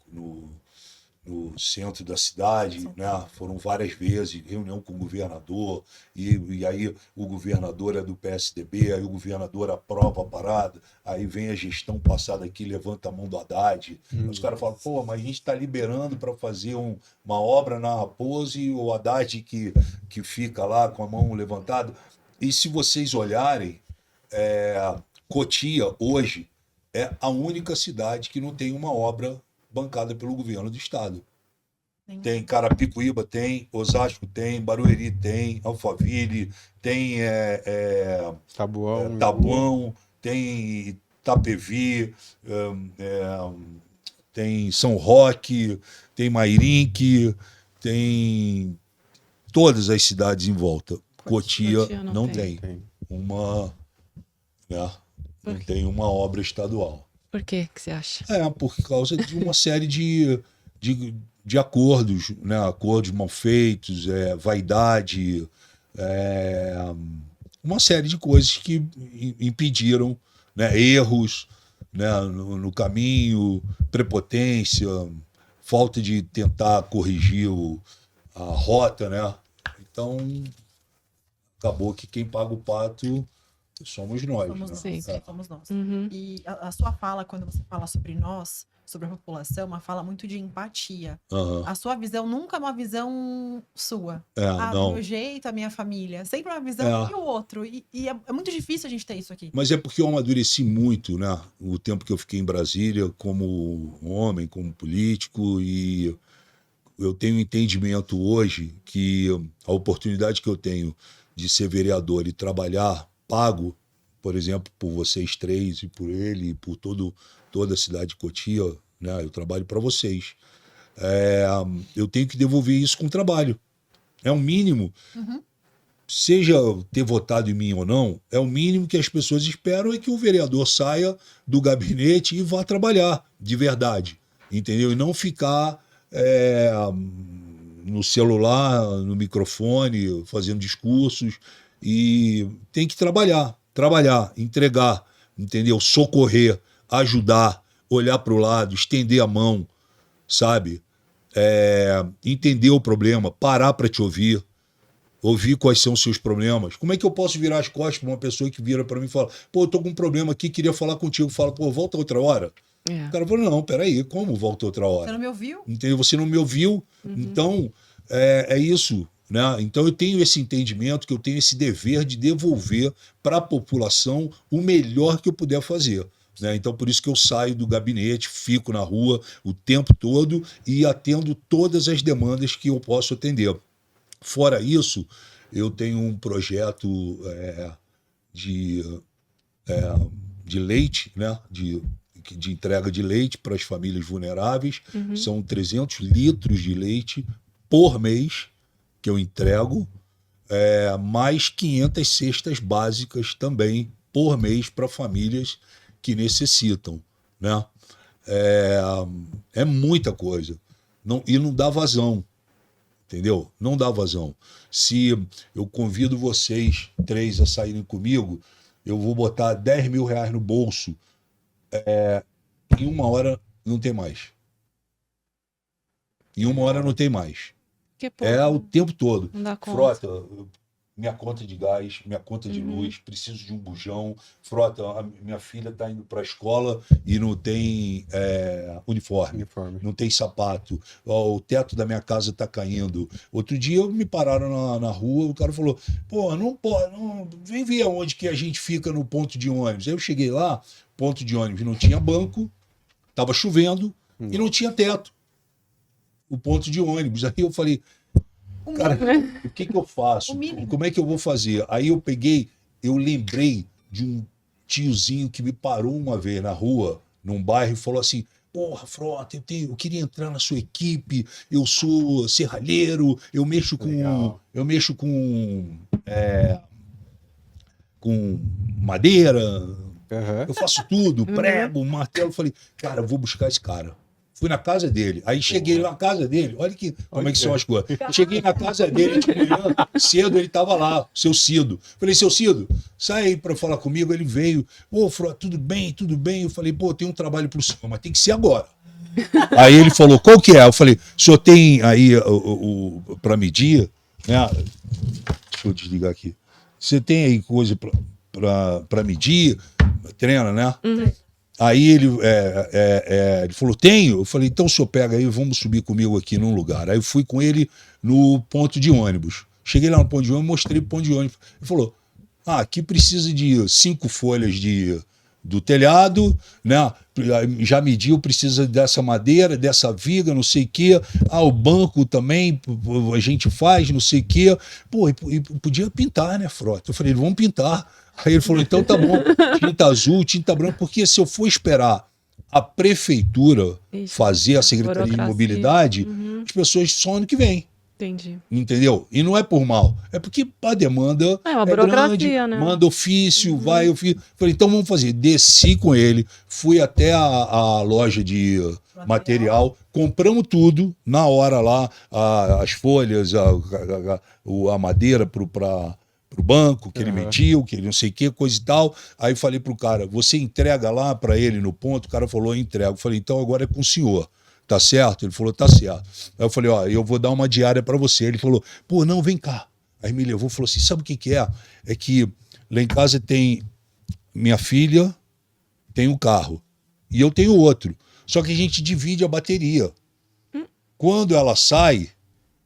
centro da cidade, né? Foram várias vezes, reunião com o governador, e aí o governador é do PSDB, aí o governador aprova a parada, aí vem a gestão passada aqui, levanta a mão do Haddad, os caras falam, pô, mas a gente está liberando para fazer uma obra na Raposo e o Haddad que fica lá com a mão levantada. E se vocês olharem, Cotia hoje é a única cidade que não tem uma obra bancada pelo governo do estado. Tem Carapicuíba, tem Osasco, tem Barueri, tem Alphaville, tem Tabuão, tem Itapevi, tem São Roque, tem Mairinque, tem todas as cidades em volta. Cotia Cotia não não tem. tem uma, né, não tem uma obra estadual. Por que você acha? Por causa de uma série de acordos, né? Acordos mal feitos, vaidade, uma série de coisas que impediram, né? Erros, né? No caminho, prepotência, falta de tentar corrigir a rota, né? Então, acabou que quem paga o pato somos nós. Somos né? nós. Sim. Somos nós. Uhum. E a sua fala, quando você fala sobre nós, sobre a população, é uma fala muito de empatia. Aham. A sua visão nunca é uma visão sua. Do Não. meu jeito, a minha família. Sempre uma visão e o outro. E é muito difícil a gente ter isso aqui. Mas é porque eu amadureci muito, né? O tempo que eu fiquei em Brasília como homem, como político, e eu tenho entendimento hoje que a oportunidade que eu tenho de ser vereador e trabalhar pago, por exemplo, por vocês três e por ele e por toda a cidade de Cotia, né? Eu trabalho para vocês. Eu tenho que devolver isso com trabalho. É o mínimo. Seja ter votado em mim ou não, é o mínimo que as pessoas esperam é que o vereador saia do gabinete e vá trabalhar de verdade, entendeu? E não ficar no celular, no microfone, fazendo discursos. E tem que trabalhar, entregar, entendeu? Socorrer, ajudar, olhar para o lado, estender a mão, sabe? Entender o problema, parar para te ouvir quais são os seus problemas. Como é que eu posso virar as costas para uma pessoa que vira para mim e fala, pô, eu tô com um problema aqui, queria falar contigo. Fala, pô, volta outra hora. O cara falou, não, peraí, como volta outra hora? Você não me ouviu? Entendeu? Você não me ouviu? Então, é isso. Né? Então, eu tenho esse entendimento que eu tenho esse dever de devolver para a população o melhor que eu puder fazer. Né? Então, por isso que eu saio do gabinete, fico na rua o tempo todo e atendo todas as demandas que eu posso atender. Fora isso, eu tenho um projeto de leite, né? de entrega de leite para as famílias vulneráveis. São 300 litros de leite por mês que eu entrego, mais 500 cestas básicas também por mês para famílias que necessitam. Né? É muita coisa. E não dá vazão. Entendeu? Não dá vazão. Se eu convido vocês três a saírem comigo, eu vou botar 10 mil reais no bolso. Em uma hora não tem mais. Em uma hora não tem mais. Que pouco. O tempo todo. Não dá conta. Frota, minha conta de gás, minha conta de luz, preciso de um bujão, Frota, a minha filha está indo para a escola e não tem uniforme, não tem sapato, ó, o teto da minha casa está caindo. Outro dia me pararam na rua, o cara falou, pô, não pode, vem ver onde que a gente fica no ponto de ônibus. Aí eu cheguei lá, ponto de ônibus não tinha banco, estava chovendo e não tinha teto. O ponto de ônibus. Aí eu falei, cara, o que eu faço? Como é que eu vou fazer? Aí eu lembrei de um tiozinho que me parou uma vez na rua, num bairro, e falou assim, porra, Frota, eu queria entrar na sua equipe, eu sou serralheiro, eu mexo com madeira, eu faço tudo, prego, martelo. Eu falei, cara, eu vou buscar esse cara. Fui na casa dele. Aí cheguei na casa dele. Olha como é que são as coisas. Cheguei na casa dele de manhã, cedo, ele estava lá, seu Cido. Falei, seu Cido, sai aí para falar comigo. Ele veio. Ô, Frota, tudo bem, tudo bem. Eu falei, pô, tem um trabalho para o senhor, mas tem que ser agora. Aí ele falou, qual que é? Eu falei, o senhor tem aí para medir? Né? Deixa eu desligar aqui. Você tem aí coisa para medir? Treina, né? Aí ele falou, tenho? Eu falei, então o senhor pega aí, vamos subir comigo aqui num lugar. Aí eu fui com ele no ponto de ônibus. Cheguei lá no ponto de ônibus, mostrei o ponto de ônibus. Ele falou, aqui precisa de 5 folhas do telhado, né? Já mediu, precisa dessa madeira, dessa viga, não sei o quê. O banco também, a gente faz, não sei o quê. Pô, e podia pintar, né, Frota? Eu falei, vamos pintar. Aí ele falou, então tá bom, tinta azul, tinta branca, porque se eu for esperar a prefeitura fazer a Secretaria de Mobilidade, as pessoas só ano que vem. Entendi. Entendeu? E não é por mal, é porque a demanda é uma burocracia, grande, né? manda ofício, vai ofício. Falei, então vamos fazer. Desci com ele, fui até a loja de material, compramos tudo na hora lá, as folhas, a madeira pro banco, que ele mediu, que ele não sei o que, coisa e tal. Aí falei pro cara, você entrega lá para ele no ponto? O cara falou, eu entrego. Eu falei, então agora é com o senhor. Tá certo? Ele falou, tá certo. Aí eu falei, ó, eu vou dar uma diária para você. Ele falou, pô, não, vem cá. Aí me levou e falou assim, sabe o que é? É que lá em casa tem minha filha, tem um carro, e eu tenho outro. Só que a gente divide a bateria. Quando ela sai,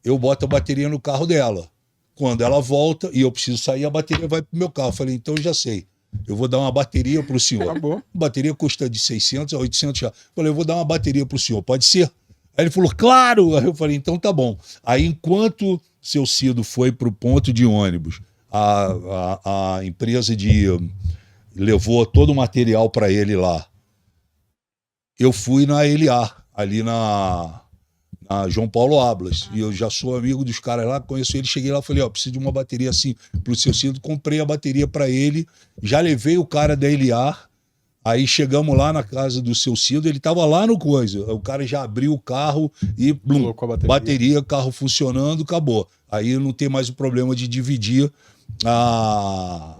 eu boto a bateria no carro dela. Quando ela volta e eu preciso sair, a bateria vai pro meu carro. Eu falei, então eu já sei. Eu vou dar uma bateria pro senhor. Acabou. A bateria custa de 600 a 800 reais. Eu falei, eu vou dar uma bateria pro senhor, pode ser? Aí ele falou, claro! Aí eu falei, então tá bom. Aí enquanto seu Cido foi pro ponto de ônibus, a empresa levou todo o material para ele lá. Eu fui na LA, ali na João Paulo Ablas, e eu já sou amigo dos caras lá, conheço ele, cheguei lá e falei, ó, preciso de uma bateria assim pro seu Cido, comprei a bateria para ele, já levei o cara da LA, aí chegamos lá na casa do seu Cido, ele tava lá no coisa, o cara já abriu o carro e blum, bateria, carro funcionando, acabou. Aí não tem mais o problema de dividir a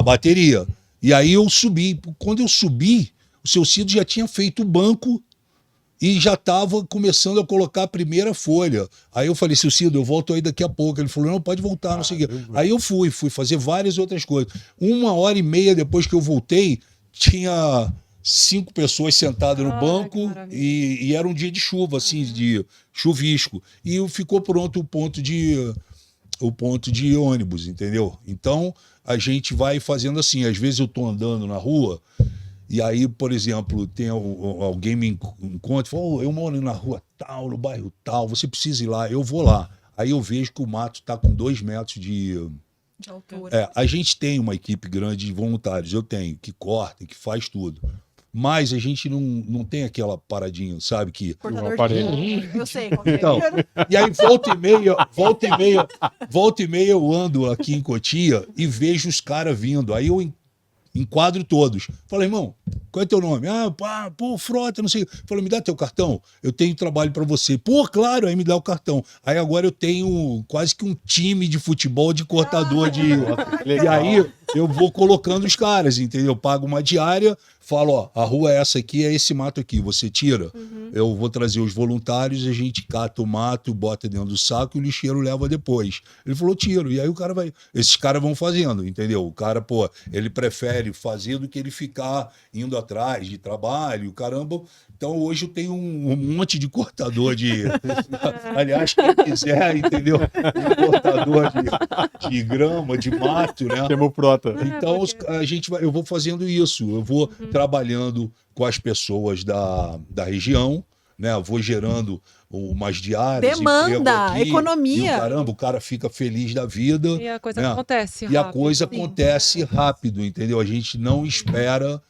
bateria. E aí eu subi, quando eu subi, o seu Cido já tinha feito o banco e já estava começando a colocar a primeira folha. Aí eu falei, seu Cido, eu volto aí daqui a pouco. Ele falou, não, pode voltar, não sei o quê. Aí eu fui fazer várias outras coisas. 1h30 depois que eu voltei, tinha 5 pessoas sentadas no banco e era um dia de chuva, assim, de chuvisco. E ficou pronto o ponto de ônibus, entendeu? Então, a gente vai fazendo assim. Às vezes eu estou andando na rua e aí, por exemplo, tem alguém me encontra e fala, eu moro na rua tal, no bairro tal, você precisa ir lá, eu vou lá. Aí eu vejo que o mato está com 2 metros de altura. A gente tem uma equipe grande de voluntários, eu tenho, que corta, que faz tudo. Mas a gente não tem aquela paradinha, sabe? Cortador de eu sei. Então, e aí volta e meia eu ando aqui em Cotia e vejo os caras vindo. Aí eu enquadro todos. Falei, irmão, qual é teu nome? Pô, Frota, não sei. Falei, me dá teu cartão, eu tenho trabalho pra você. Pô, claro, aí me dá o cartão. Aí agora eu tenho quase que um time de futebol de cortador de... E aí eu vou colocando os caras, entendeu? Eu pago uma diária, falo, ó, a rua é essa aqui, é esse mato aqui, você tira. Eu vou trazer os voluntários, a gente cata o mato, bota dentro do saco e o lixeiro leva depois. Ele falou, tiro. E aí o cara vai... Esses caras vão fazendo, entendeu? O cara, pô, ele prefere fazer do que ele ficar indo atrás de trabalho, caramba. Então hoje eu tenho um monte de cortador de... Aliás, quem quiser, entendeu? Um cortador de grama, de mato, né? Chamou Prota. Então eu vou fazendo isso, eu vou trabalhando com as pessoas da região, né? Eu vou gerando umas diárias, Demanda, emprego aqui, economia. E caramba, o cara fica feliz da vida. E a coisa né? acontece E a rápido. coisa Sim. acontece rápido, entendeu? A gente não espera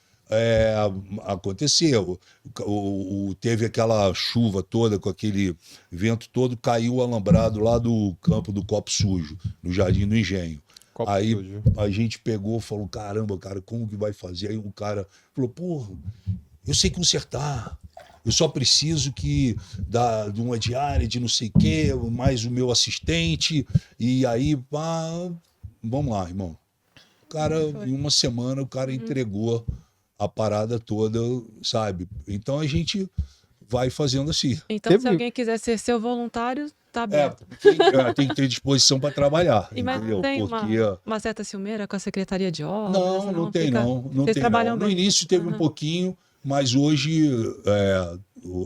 acontecer. Teve aquela chuva toda, com aquele vento todo, caiu o alambrado lá do campo do Copo Sujo, no Jardim do Engenho. Copo Aí sujo. a gente pegou e falou, caramba, cara, como que vai fazer? Aí o cara falou, porra, eu sei consertar. Eu só preciso de uma diária de não sei o quê, mais o meu assistente. E aí, pá, vamos lá, irmão. O cara, em uma semana, o cara entregou a parada toda, sabe? Então a gente vai fazendo assim. Então, Teve- se alguém quiser ser seu voluntário, tá aberto. Tem que ter disposição para trabalhar, E mas entendeu? tem Porque uma certa ciumeira com a Secretaria de Obras? não tem fica- não. Não Vocês tem, trabalham não. No bem. início teve um pouquinho, mas hoje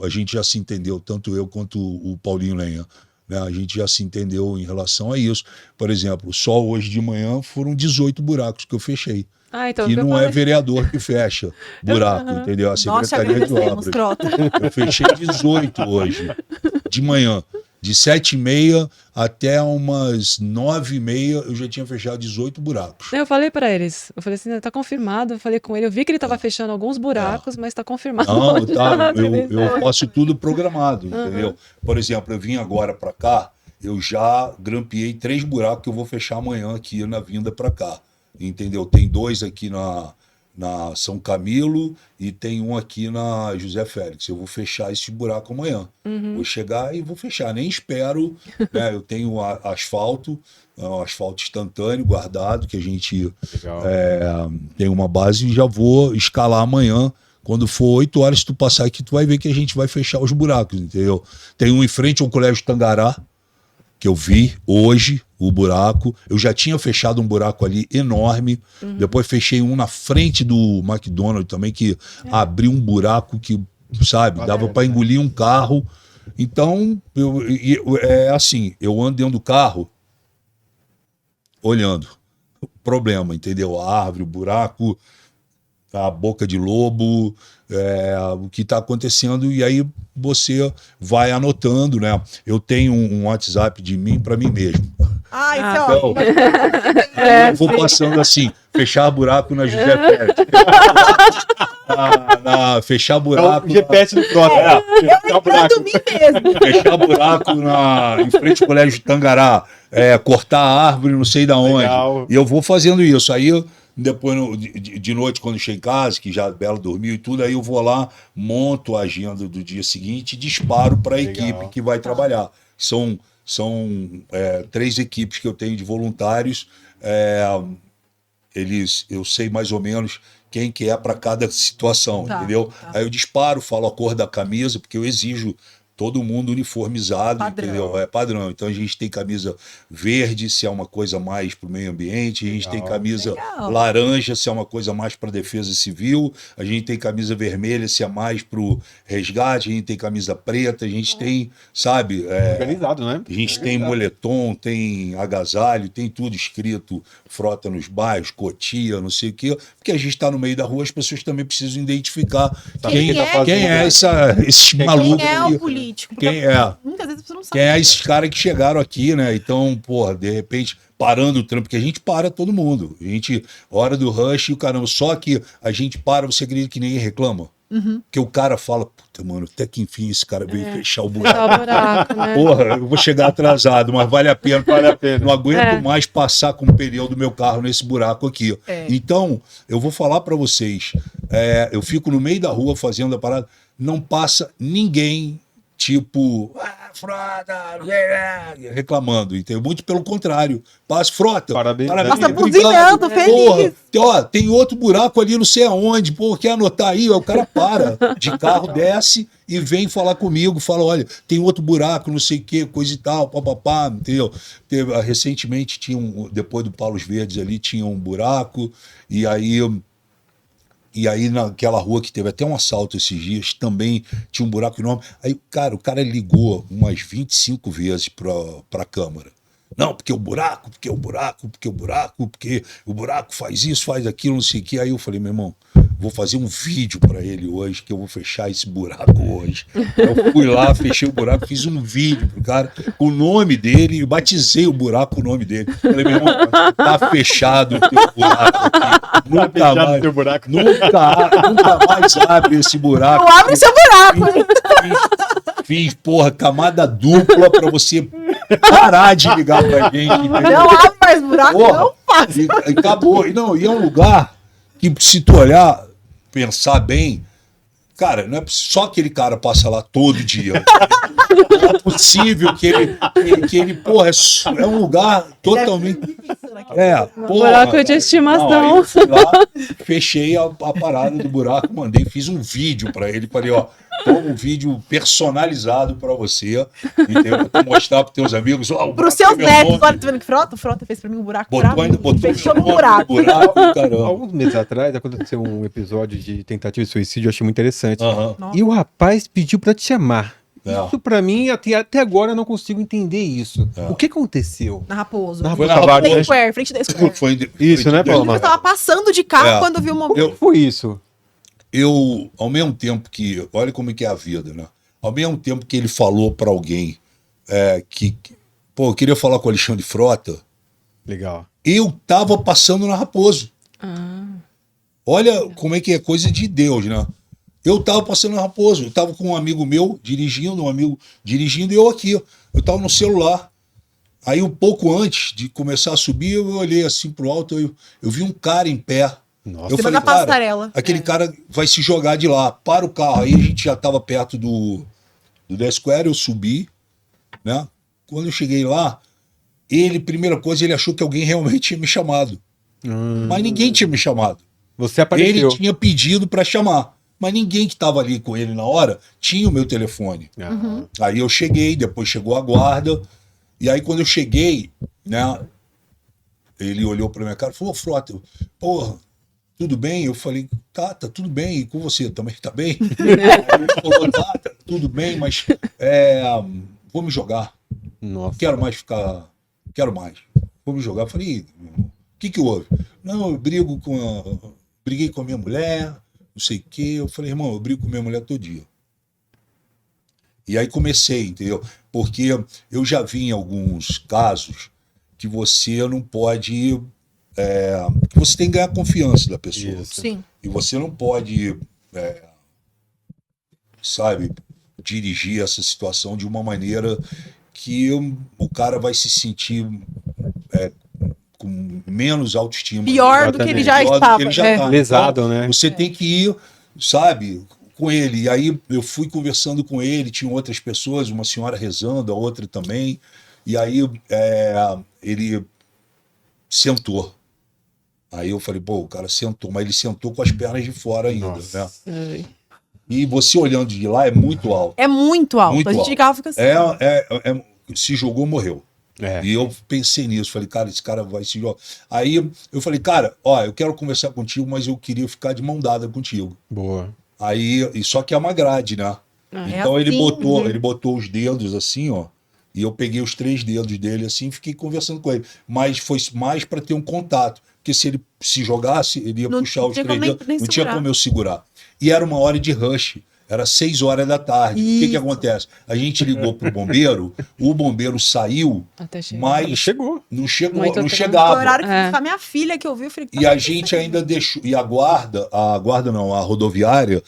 a gente já se entendeu, tanto eu quanto o Paulinho Lenha. Né? A gente já se entendeu em relação a isso. Por exemplo, só hoje de manhã foram 18 buracos que eu fechei. Ah, então, Que eu não é falei. vereador que fecha buraco, entendeu? A Nós te Secretaria de agradecemos, Obras. Prota. Eu fechei 18 hoje, de manhã. De 7h30 até umas 9h30, eu já tinha fechado 18 buracos. Eu falei pra eles, eu falei assim, tá confirmado, eu falei com ele, eu vi que ele tava fechando alguns buracos, mas tá confirmado. Não, tá, Beleza. eu faço tudo programado, entendeu? Por exemplo, eu vim agora para cá, eu já grampeei 3 buracos que eu vou fechar amanhã aqui na vinda para cá, entendeu? Tem 2 aqui na São Camilo e tem um aqui na José Félix. Eu vou fechar esse buraco amanhã. Vou chegar e vou fechar, nem espero, né? Eu tenho asfalto instantâneo guardado, que a gente Legal. tem uma base e já vou escalar amanhã. Quando for 8 horas, tu passar aqui, tu vai ver que a gente vai fechar os buracos, entendeu? Tem um em frente ao Colégio Tangará, que eu vi hoje, o buraco. Eu já tinha fechado um buraco ali enorme. Depois fechei um na frente do McDonald's também, que abriu um buraco que, sabe, dava para engolir um carro. Então, é assim, eu ando dentro do carro olhando o problema, entendeu? A árvore, o buraco, a boca de lobo, o que está acontecendo, e aí você vai anotando, né? Eu tenho um WhatsApp de mim para mim mesmo. Ah, isso é Então, ótimo. eu vou passando assim, fechar buraco na José Félix. Fechar É buraco. o GPS do Prota. Fechar o buraco. Mim mesmo. Fechar buraco em frente ao Colégio Tangará, cortar a árvore, não sei da onde. Legal. E eu vou fazendo isso. Aí, depois, de noite, quando eu chego em casa, que já Bela dormiu e tudo, aí eu vou lá, monto a agenda do dia seguinte e disparo para a Legal. equipe que vai trabalhar. São 3 equipes que eu tenho de voluntários. Eu sei mais ou menos quem que é para cada situação, Tá, entendeu? tá. Aí eu disparo, falo a cor da camisa, porque eu exijo todo mundo uniformizado, Padrão. entendeu? É padrão. Então a gente tem camisa verde, se é uma coisa mais para o meio ambiente, a gente tem Legal. camisa Legal. laranja, se é uma coisa mais para defesa civil, a gente tem camisa vermelha, se é mais para o resgate, a gente tem camisa preta, a gente tem, sabe, Organizado, né? a gente tem moletom, tem agasalho, tem tudo escrito, frota nos bairros, Cotia, não sei o quê, porque a gente está no meio da rua, as pessoas também precisam identificar Quem é? quem é esses Quem malucos é aqui. o político? Porque Quem é? muitas vezes você não sabe. Quem é esses caras que chegaram aqui, né? Então, porra, de repente, parando o trampo, porque a gente para todo mundo. A gente, hora do rush e o caramba. Só que a gente para, você acredita que ninguém reclama? Porque o cara fala, puta, mano, até que enfim esse cara veio fechar o buraco. Fechar o buraco, né? Porra, eu vou chegar atrasado, mas vale a pena. Vale a pena. Não aguento mais passar com o pneu do meu carro nesse buraco aqui. Então, eu vou falar para vocês. Eu fico no meio da rua fazendo a parada, não passa ninguém tipo, frota, reclamando, entendeu? Muito pelo contrário. Passa, frota. Parabéns, Passa né? buzinando, feliz. Porra, tem outro buraco ali, não sei aonde. Pô, quer anotar aí? O cara para de carro, desce e vem falar comigo. Fala, olha, tem outro buraco, não sei o que, coisa e tal, papapá, entendeu? Recentemente depois do Paulos Verdes ali, tinha um buraco. E aí naquela rua que teve até um assalto esses dias, também tinha um buraco enorme. Aí, cara, o cara ligou umas 25 vezes pra Câmara. Não, porque o buraco, porque o buraco, porque o buraco, porque o buraco faz isso, faz aquilo, não sei o quê. Aí eu falei, meu irmão, vou fazer um vídeo para ele hoje, que eu vou fechar esse buraco hoje. Eu fui lá, fechei o buraco, fiz um vídeo pro cara com o nome dele e batizei o buraco com o nome dele. Falei, meu irmão, tá fechado o teu buraco aqui. Nunca mais, Teu buraco. nunca mais abre esse buraco. Não abre seu buraco, hein? Fiz, porra, camada dupla pra você parar de ligar pra gente. Entendeu? Não abre mais buraco, Porra, não faz. e acabou. E é um lugar que, se tu olhar, pensar bem, cara, não é só aquele cara passa lá todo dia. Não é possível que ele porra, é um lugar totalmente. Um buraco de estimação. Não, aí eu fui lá, fechei a parada do buraco, mandei, fiz um vídeo pra ele, falei, ó, toma um vídeo personalizado pra você, entendeu? Pra tu mostrar pros teus amigos, ó, o Pros buraco seus é meu netos, nome. olha, tá vendo que Frota? O Frota fez pra mim um buraco. Botou Fechou meu no nome buraco. no buraco, caramba. Alguns meses atrás aconteceu um episódio de tentativa de suicídio, eu achei muito interessante. Aham. Nossa. E o rapaz pediu pra te chamar. É. Isso pra mim, até agora eu não consigo entender isso. É. O que aconteceu? Na Raposo. Na Foi Raposo na Tavares, Frente né? da Square, frente da Square. Isso, né, Paloma? Eu tava passando de carro É. quando viu uma... Eu- Foi isso. Eu, ao mesmo tempo que. Olha como é que é a vida, né? Ao mesmo tempo que ele falou pra alguém pô, eu queria falar com o Alexandre Frota, Legal. eu tava passando na Raposo. Ah, Olha como é que é coisa de Deus, né? Eu tava passando na Raposo, eu tava com um amigo meu dirigindo, e eu aqui, ó. Eu tava no celular. Aí, um pouco antes de começar a subir, eu olhei assim pro alto, eu vi um cara em pé. Nossa. Eu Você falei, vai na cara, passarela. aquele cara vai se jogar de lá, para o carro. Aí a gente já tava perto do The Square, eu subi, né? Quando eu cheguei lá, primeira coisa, ele achou que alguém realmente tinha me chamado. Mas ninguém tinha me chamado. Você apareceu. Ele tinha pedido para chamar, mas ninguém que estava ali com ele na hora tinha o meu telefone. Ah, Aí eu cheguei, depois chegou a guarda, e aí quando eu cheguei, né, ele olhou para minha cara e falou, Frota, porra, tudo bem? Eu falei, tá tudo bem, e com você também tá bem? Aí ele falou, tá tudo bem, mas vou me jogar, Nossa. quero mais, vou me jogar. Eu falei, o que houve? Não, eu briguei com a minha mulher, não sei o quê. Eu falei, irmão, eu brigo com minha mulher todo dia. E aí comecei, entendeu? Porque eu já vi em alguns casos que você não pode... que você tem que ganhar a confiança da pessoa. Isso. Sim. E você não pode, sabe, dirigir essa situação de uma maneira que o cara vai se sentir com menos autoestima. Pior do que ele já Pior do que estava. ele já É. tá. Lesado, né? Você tem que ir, sabe, com ele. E aí eu fui conversando com ele, tinham outras pessoas, uma senhora rezando, a outra também. E aí ele sentou. Aí eu falei, pô, o cara sentou, mas ele sentou com as pernas de fora ainda, Nossa. né? ai. E você olhando de lá é muito alto. É muito alto. Muito a gente alto. de carro fica assim. Se jogou, morreu. É. E eu pensei nisso, falei, cara, esse cara vai se jogar. Aí eu falei, cara, ó, eu quero conversar contigo, mas eu queria ficar de mão dada contigo. Boa. Aí, só que é uma grade, né? É Então ele assim, botou os dedos assim, ó. E eu peguei os 3 dedos dele assim e fiquei conversando com ele. Mas foi mais para ter um contato. Porque se ele se jogasse, ele ia Não puxar os tinha 3 como dedos. nem Não tinha segurar. como eu segurar. E era uma hora de rush. Era 6 horas da tarde. O que Isso. acontece? A gente ligou pro bombeiro, o bombeiro saiu, Até chegar. mas Chegou. não chegou, Muito não trânsito. Foi o chegava. horário que É. foi a minha filha que eu vi. Eu falei, E a gente ainda deixou. E a rodoviária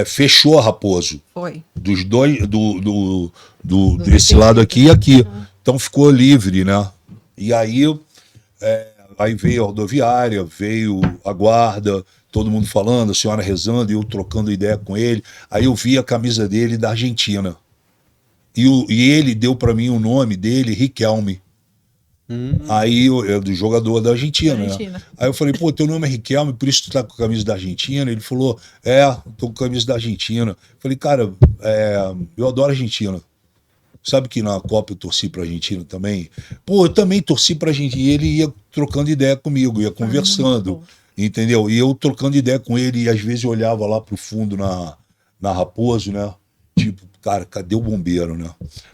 fechou a Raposo. Foi. Dos dois, desse lado aqui e aqui. Então ficou livre, né? E aí, aí veio a rodoviária, veio a guarda, todo mundo falando, a senhora rezando, e eu trocando ideia com ele. Aí eu vi a camisa dele da Argentina. E ele deu pra mim o nome dele, Riquelme. Aí, é do jogador da Argentina, né? Argentina. Aí eu falei, pô, teu nome é Riquelme, por isso tu tá com a camisa da Argentina? Ele falou, tô com a camisa da Argentina. Eu falei, cara, eu adoro a Argentina. Sabe que na Copa eu torci pra Argentina também? Pô, eu também torci pra Argentina. E ele ia trocando ideia comigo, ia conversando, bom. entendeu? E eu trocando ideia com ele, e às vezes eu olhava lá pro fundo na Raposo, né? Tipo, cara, cadê o bombeiro, né?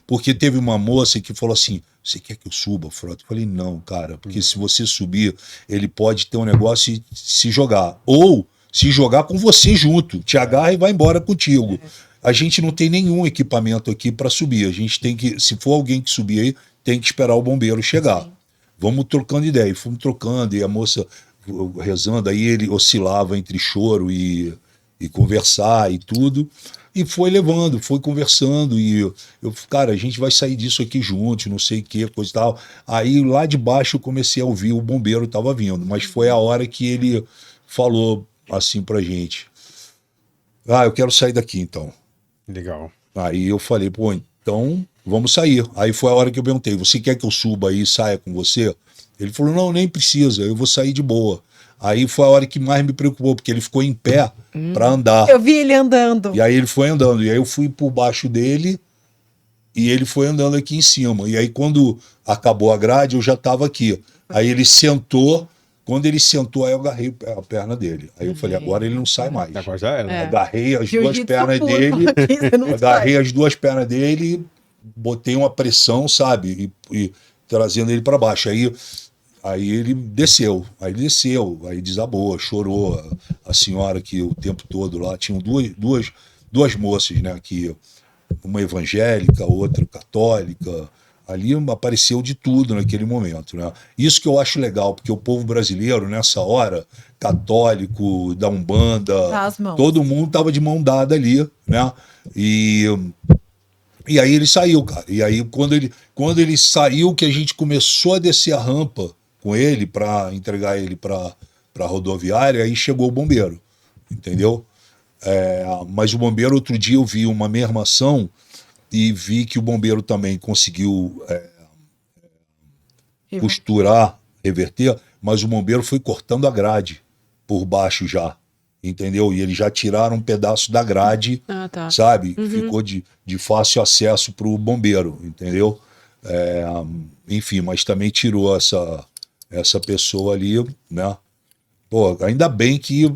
Porque teve uma moça que falou assim, você quer que eu suba, Frota? Eu falei, não, cara, porque se você subir, ele pode ter um negócio e se jogar. Ou se jogar com você junto, te agarra e vai embora contigo. A gente não tem nenhum equipamento aqui para subir. A gente tem que, se for alguém que subir aí, tem que esperar o bombeiro chegar. Sim. Vamos trocando ideia. E fomos trocando, e a moça rezando, aí ele oscilava entre choro e conversar e tudo. E foi levando, foi conversando, e cara, a gente vai sair disso aqui juntos, não sei o que, coisa e tal. Aí lá de baixo eu comecei a ouvir, o bombeiro estava vindo, mas foi a hora que ele falou assim pra gente: eu quero sair daqui então. Legal. Aí eu falei, pô, então vamos sair. Aí foi a hora que eu perguntei, você quer que eu suba aí e saia com você? Ele falou, não, nem precisa, eu vou sair de boa. Aí foi a hora que mais me preocupou, porque ele ficou em pé para andar. Eu vi ele andando. E aí ele foi andando, e aí eu fui por baixo dele e ele foi andando aqui em cima. E aí quando acabou a grade, eu já estava aqui. Aí ele sentou, quando ele sentou, aí eu agarrei a perna dele. Aí eu falei, agora ele não sai mais. Agora já era. Agarrei as duas Jiu-jitsu pernas puro, dele, aqui você não agarrei sai. as duas pernas dele, botei uma pressão, sabe? E trazendo ele para baixo. Aí ele desceu, aí desabou, chorou. A senhora que o tempo todo lá, tinham duas moças, né? Que uma evangélica, outra católica. Ali apareceu de tudo naquele momento, né? Isso que eu acho legal, porque o povo brasileiro, nessa hora, católico, da Umbanda, Dá as mãos. todo mundo tava de mão dada ali, né? E aí ele saiu, cara. E aí quando ele saiu, que a gente começou a descer a rampa com ele para entregar ele para rodoviária, aí chegou o bombeiro, entendeu? Mas o bombeiro, outro dia eu vi uma mesma ação e vi que o bombeiro também conseguiu costurar, reverter, mas o bombeiro foi cortando a grade por baixo já, entendeu? E eles já tiraram um pedaço da grade, Tá. sabe? Ficou de fácil acesso para o bombeiro, entendeu? Enfim, mas também tirou essa pessoa ali, né? Pô, ainda bem que,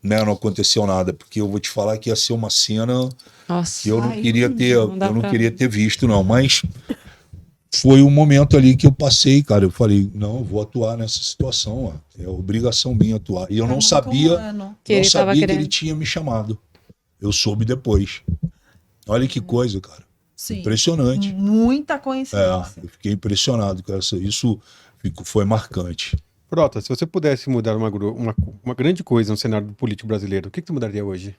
né, não aconteceu nada, porque eu vou te falar que ia ser uma cena Nossa. que eu não queria ter, não dá eu não pra- queria ter visto, não, mas foi um momento ali que eu passei, cara. Eu falei, não, eu vou atuar nessa situação, ó. É obrigação minha atuar. E eu É não muito sabia, humano. Que não ele tava sabia que querendo. ele tinha me chamado. Eu soube depois. Olha que coisa, cara. Sim. Impressionante. Muita coincidência. Eu fiquei impressionado com isso. Foi marcante. Frota, se você pudesse mudar uma grande coisa no cenário político brasileiro, o que você mudaria hoje?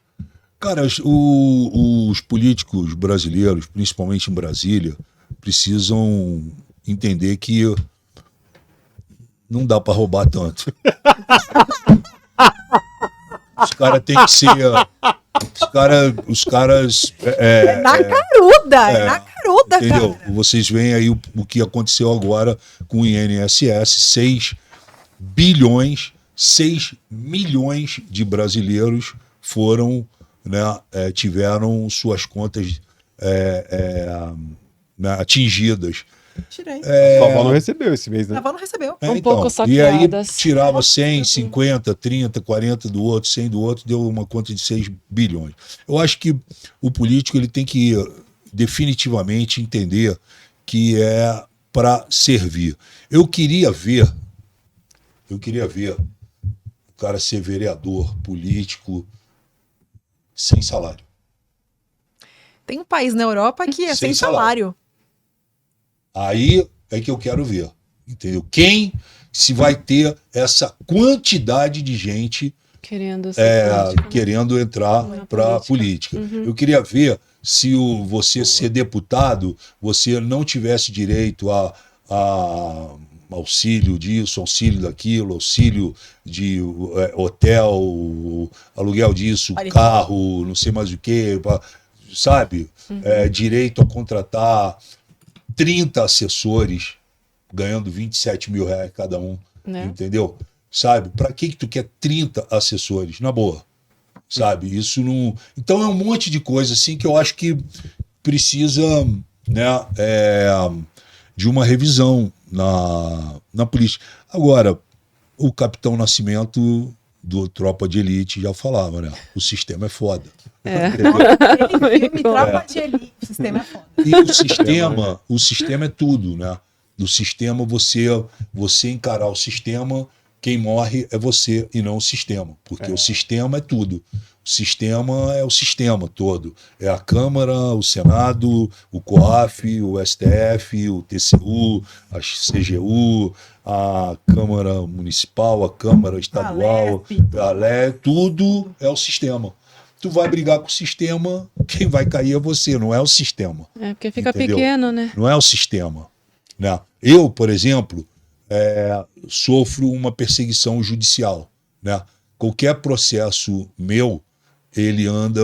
Cara, os políticos brasileiros, principalmente em Brasília, precisam entender que não dá para roubar tanto. Os caras têm que ser. Os caras. Na caruda, é na caruda, Entendeu? cara. Vocês veem aí o que aconteceu agora com o INSS, 6 milhões de brasileiros foram, né, tiveram suas contas né, atingidas. Tirei. A vovó não recebeu esse mês, A né? avó não recebeu. Um pouco E aí saqueadas. tirava 100, 50, 30, 40 do outro, 100 do outro, deu uma conta de 6 bilhões. Eu acho que o político ele tem que definitivamente entender que é para servir. Eu queria ver o cara ser vereador, político, sem salário. Tem um país na Europa que é sem Sem salário. Aí é que eu quero ver, entendeu? Se vai ter essa quantidade de gente Querendo ser político. querendo entrar para a política. Eu queria ver se você ser deputado, você não tivesse direito a auxílio disso, auxílio daquilo, auxílio de hotel, aluguel disso, Olha. carro, não sei mais o que, sabe? Direito a contratar 30 assessores ganhando 27 mil reais cada um, Né? entendeu? Sabe? Pra que tu quer 30 assessores? Na boa, sabe? Isso não... Então é um monte de coisa assim que eu acho que precisa, né, de uma revisão na política. Agora, o Capitão Nascimento do Tropa de Elite já falava, né? O sistema é foda. Aquele filme Tropa de Elite, o sistema é foda. E o sistema é tudo, né? No sistema, você encarar o sistema, quem morre é você e não o sistema. Porque o sistema é tudo. O sistema é o sistema todo. É a Câmara, o Senado, o COAF, o STF, o TCU, a CGU, a Câmara Municipal, a Câmara Estadual, a LEP, tudo é o sistema. Tu vai brigar com o sistema, quem vai cair é você, não é o sistema. É, porque fica Entendeu? pequeno, né? Não é o sistema. Né? Eu, por exemplo, sofro uma perseguição judicial. Né? Qualquer processo meu, ele anda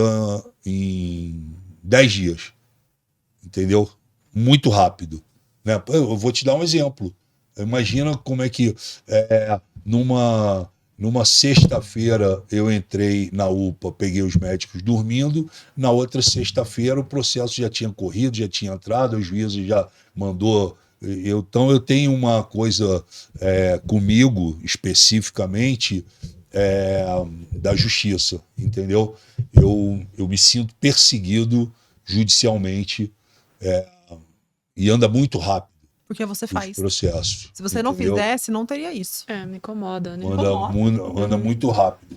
em 10 dias. Entendeu? Muito rápido. Né? Eu vou te dar um exemplo. Imagina como é que numa sexta-feira eu entrei na UPA, peguei os médicos dormindo, na outra sexta-feira o processo já tinha corrido, já tinha entrado, o juiz já mandou. Então eu tenho uma coisa comigo, especificamente, da justiça, entendeu? Eu me sinto perseguido judicialmente e anda muito rápido. Porque você Os faz. processos. Se você não entendeu? fizesse, não teria isso. Me incomoda, né? Anda muito rápido.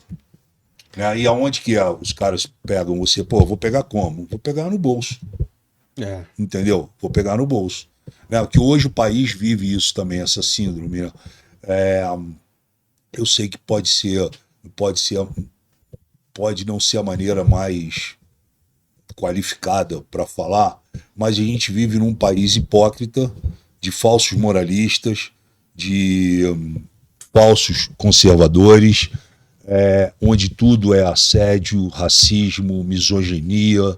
Né? E aonde que os caras pegam você? Pô, vou pegar como? Vou pegar no bolso. Entendeu? Vou pegar no bolso. Né? Porque hoje o país vive isso também, essa síndrome. Né? Eu sei que pode não ser a maneira mais qualificada para falar, mas a gente vive num país hipócrita, de falsos moralistas, de falsos conservadores, onde tudo é assédio, racismo, misoginia,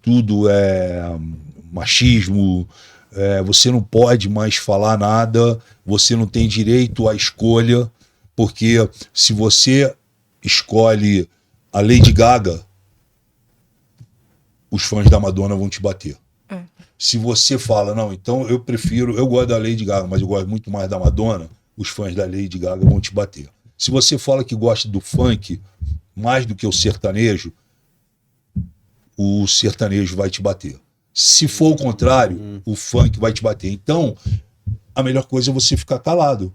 tudo é machismo. Você não pode mais falar nada, você não tem direito à escolha, porque se você escolhe a Lady Gaga, os fãs da Madonna vão te bater. Se você fala, não, então eu gosto da Lady Gaga, mas eu gosto muito mais da Madonna, os fãs da Lady Gaga vão te bater. Se você fala que gosta do funk mais do que o sertanejo vai te bater. Se for o contrário, o funk vai te bater. Então, a melhor coisa é você ficar calado.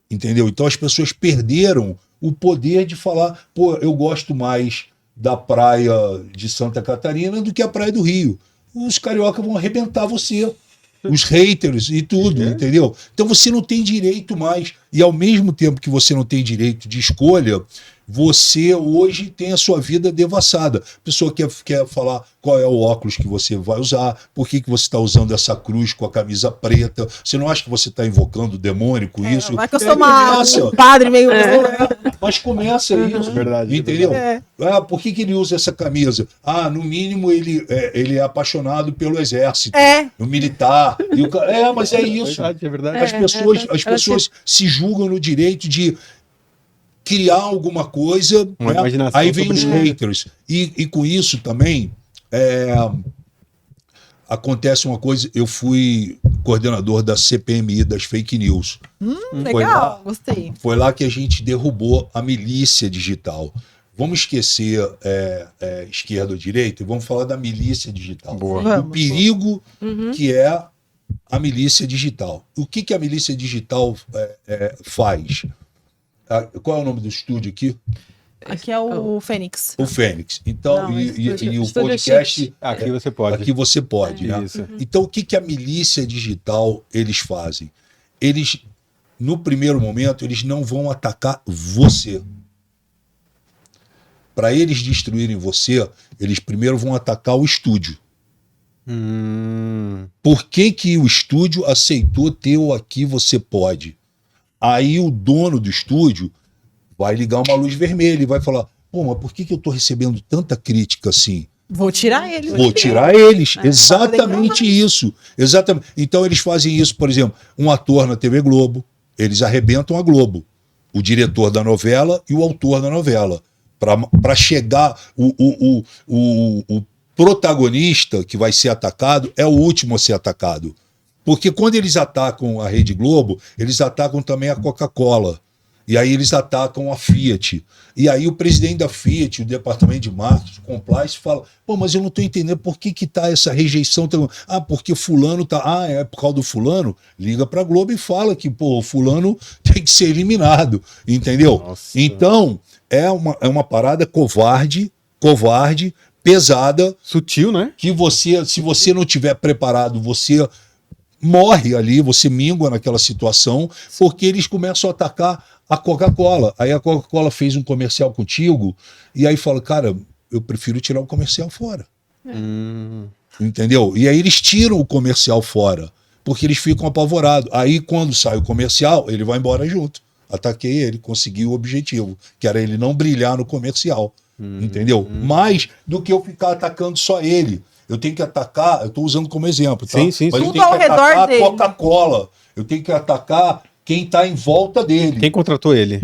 Entendeu? Então as pessoas perderam o poder de falar, pô, eu gosto mais da praia de Santa Catarina do que a praia do Rio. Os carioca vão arrebentar você, os haters e tudo, entendeu? Então você não tem direito mais. E ao mesmo tempo que você não tem direito de escolha, você hoje tem a sua vida devassada. A pessoa quer falar qual é o óculos que você vai usar, por que você está usando essa cruz com a camisa preta. Você não acha que você está invocando o demônio com isso? Vai que eu sou um padre meio... Mas começa isso, verdade, entendeu? Por que ele usa essa camisa? No mínimo ele é apaixonado pelo exército, no militar. E mas é isso. É verdade. As pessoas se julgam no direito de criar alguma coisa, né? Aí vem os haters. E com isso também acontece uma coisa. Eu fui coordenador da CPMI das fake news. Legal, gostei. Foi lá que a gente derrubou a milícia digital. Vamos esquecer esquerda ou direita e vamos falar da milícia digital. O perigo que é a milícia digital. O que a milícia digital faz? Qual é o nome do estúdio aqui? Aqui é o Fênix. O Fênix. Então, Não, e o podcast... Aqui você pode. Aqui você pode, né? Isso. Então, o que a milícia digital eles fazem? Eles, no primeiro momento, eles não vão atacar você. Para eles destruírem você, eles primeiro vão atacar o estúdio. Por que o estúdio aceitou ter o Aqui Você Pode? Aí o dono do estúdio vai ligar uma luz vermelha e vai falar, pô, mas por que eu estou recebendo tanta crítica assim? Vou tirar eles. Vou daqui. tirar eles. É, Exatamente isso. Exatamente. Então eles fazem isso, por exemplo, um ator na TV Globo, eles arrebentam a Globo. O diretor da novela e o autor da novela. Para chegar, o protagonista que vai ser atacado é o último a ser atacado. Porque quando eles atacam a Rede Globo, eles atacam também a Coca-Cola. E aí eles atacam a Fiat. E aí o presidente da Fiat, o departamento de marketing, compliance, fala, pô, mas eu não estou entendendo por que tá essa rejeição. Ah, porque fulano tá... Ah, é por causa do fulano? Liga pra Globo e fala que, pô, o fulano tem que ser eliminado. Entendeu? Nossa. Então, é uma parada covarde, pesada, Sutil, né? que você, se você não tiver preparado, você morre ali, você mingua naquela situação, porque eles começam a atacar a Coca-Cola. Aí a Coca-Cola fez um comercial contigo, e aí fala, cara, eu prefiro tirar o comercial fora. Entendeu? E aí eles tiram o comercial fora, porque eles ficam apavorados. Aí quando sai o comercial, ele vai embora junto. Ataquei ele, consegui o objetivo, que era ele não brilhar no comercial. Entendeu? Mais do que eu ficar atacando só ele. Eu tenho que atacar, eu estou usando como exemplo, tá? Sim, sim, Mas sim. eu Tudo tenho ao que redor atacar a dele. Coca-Cola. Eu tenho que atacar quem está em volta dele. Quem contratou ele?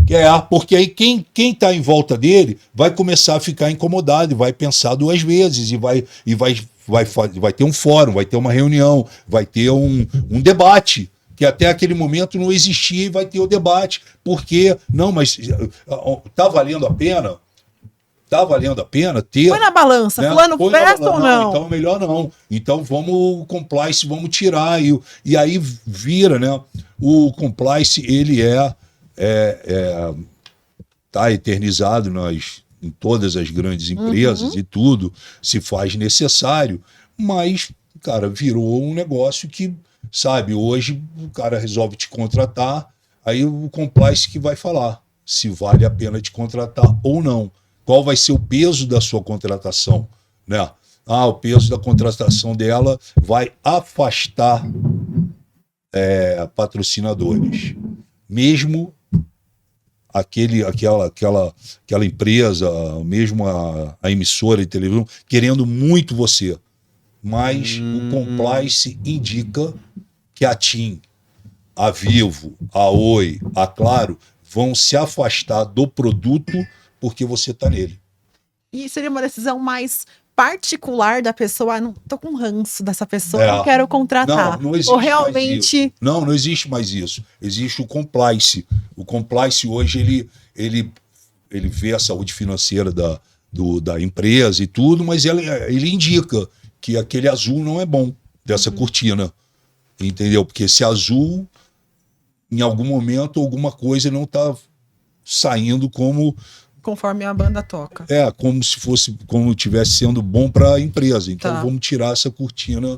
Porque aí quem está em volta dele vai começar a ficar incomodado e vai pensar duas vezes e vai ter um fórum, vai ter uma reunião, vai ter um debate, que até aquele momento não existia, e vai ter o debate. Porque, não, mas tá valendo a pena? Tá valendo a pena ter... Põe na balança, né? fulano Põe na presta balança. ou não? Então melhor não. Então vamos compliance, vamos tirar. E aí vira, né? O compliance, ele tá eternizado em todas as grandes empresas e tudo, se faz necessário, mas, cara, virou um negócio que, sabe, hoje o cara resolve te contratar, aí o compliance que vai falar se vale a pena te contratar ou não. Qual vai ser o peso da sua contratação, né? Ah, o peso da contratação dela vai afastar patrocinadores. Mesmo aquela empresa, mesmo a emissora de televisão, querendo muito você. Mas o compliance indica que a TIM, a Vivo, a Oi, a Claro vão se afastar do produto porque você está nele. E seria uma decisão mais particular da pessoa. Ah, não tô com ranço dessa pessoa, É. não quero contratar. Não existe Ou mais realmente. isso. Não existe mais isso. Existe o compliance. O compliance hoje ele vê a saúde financeira da empresa e tudo, mas ele indica que aquele azul não é bom dessa cortina. Entendeu? Porque esse azul, em algum momento, alguma coisa não está saindo Conforme a banda toca. como se fosse, como tivesse sendo bom para a empresa. Então Tá. vamos tirar essa cortina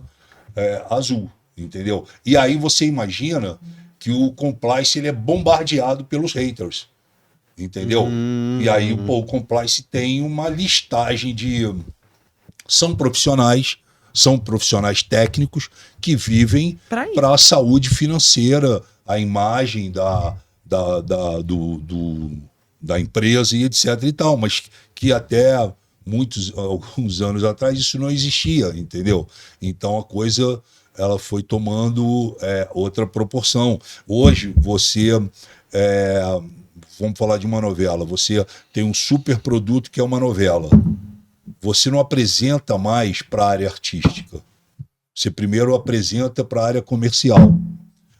azul, entendeu? E aí você imagina que o compliance ele é bombardeado pelos haters, entendeu? E aí o compliance tem uma listagem são profissionais técnicos que vivem Pra isso. para a saúde financeira, a imagem da empresa e etc e tal, mas que até alguns anos atrás isso não existia, entendeu? Então a coisa ela foi tomando outra proporção. Hoje vamos falar de uma novela, você tem um super produto que é uma novela. Você não apresenta mais para a área artística. Você primeiro apresenta para a área comercial.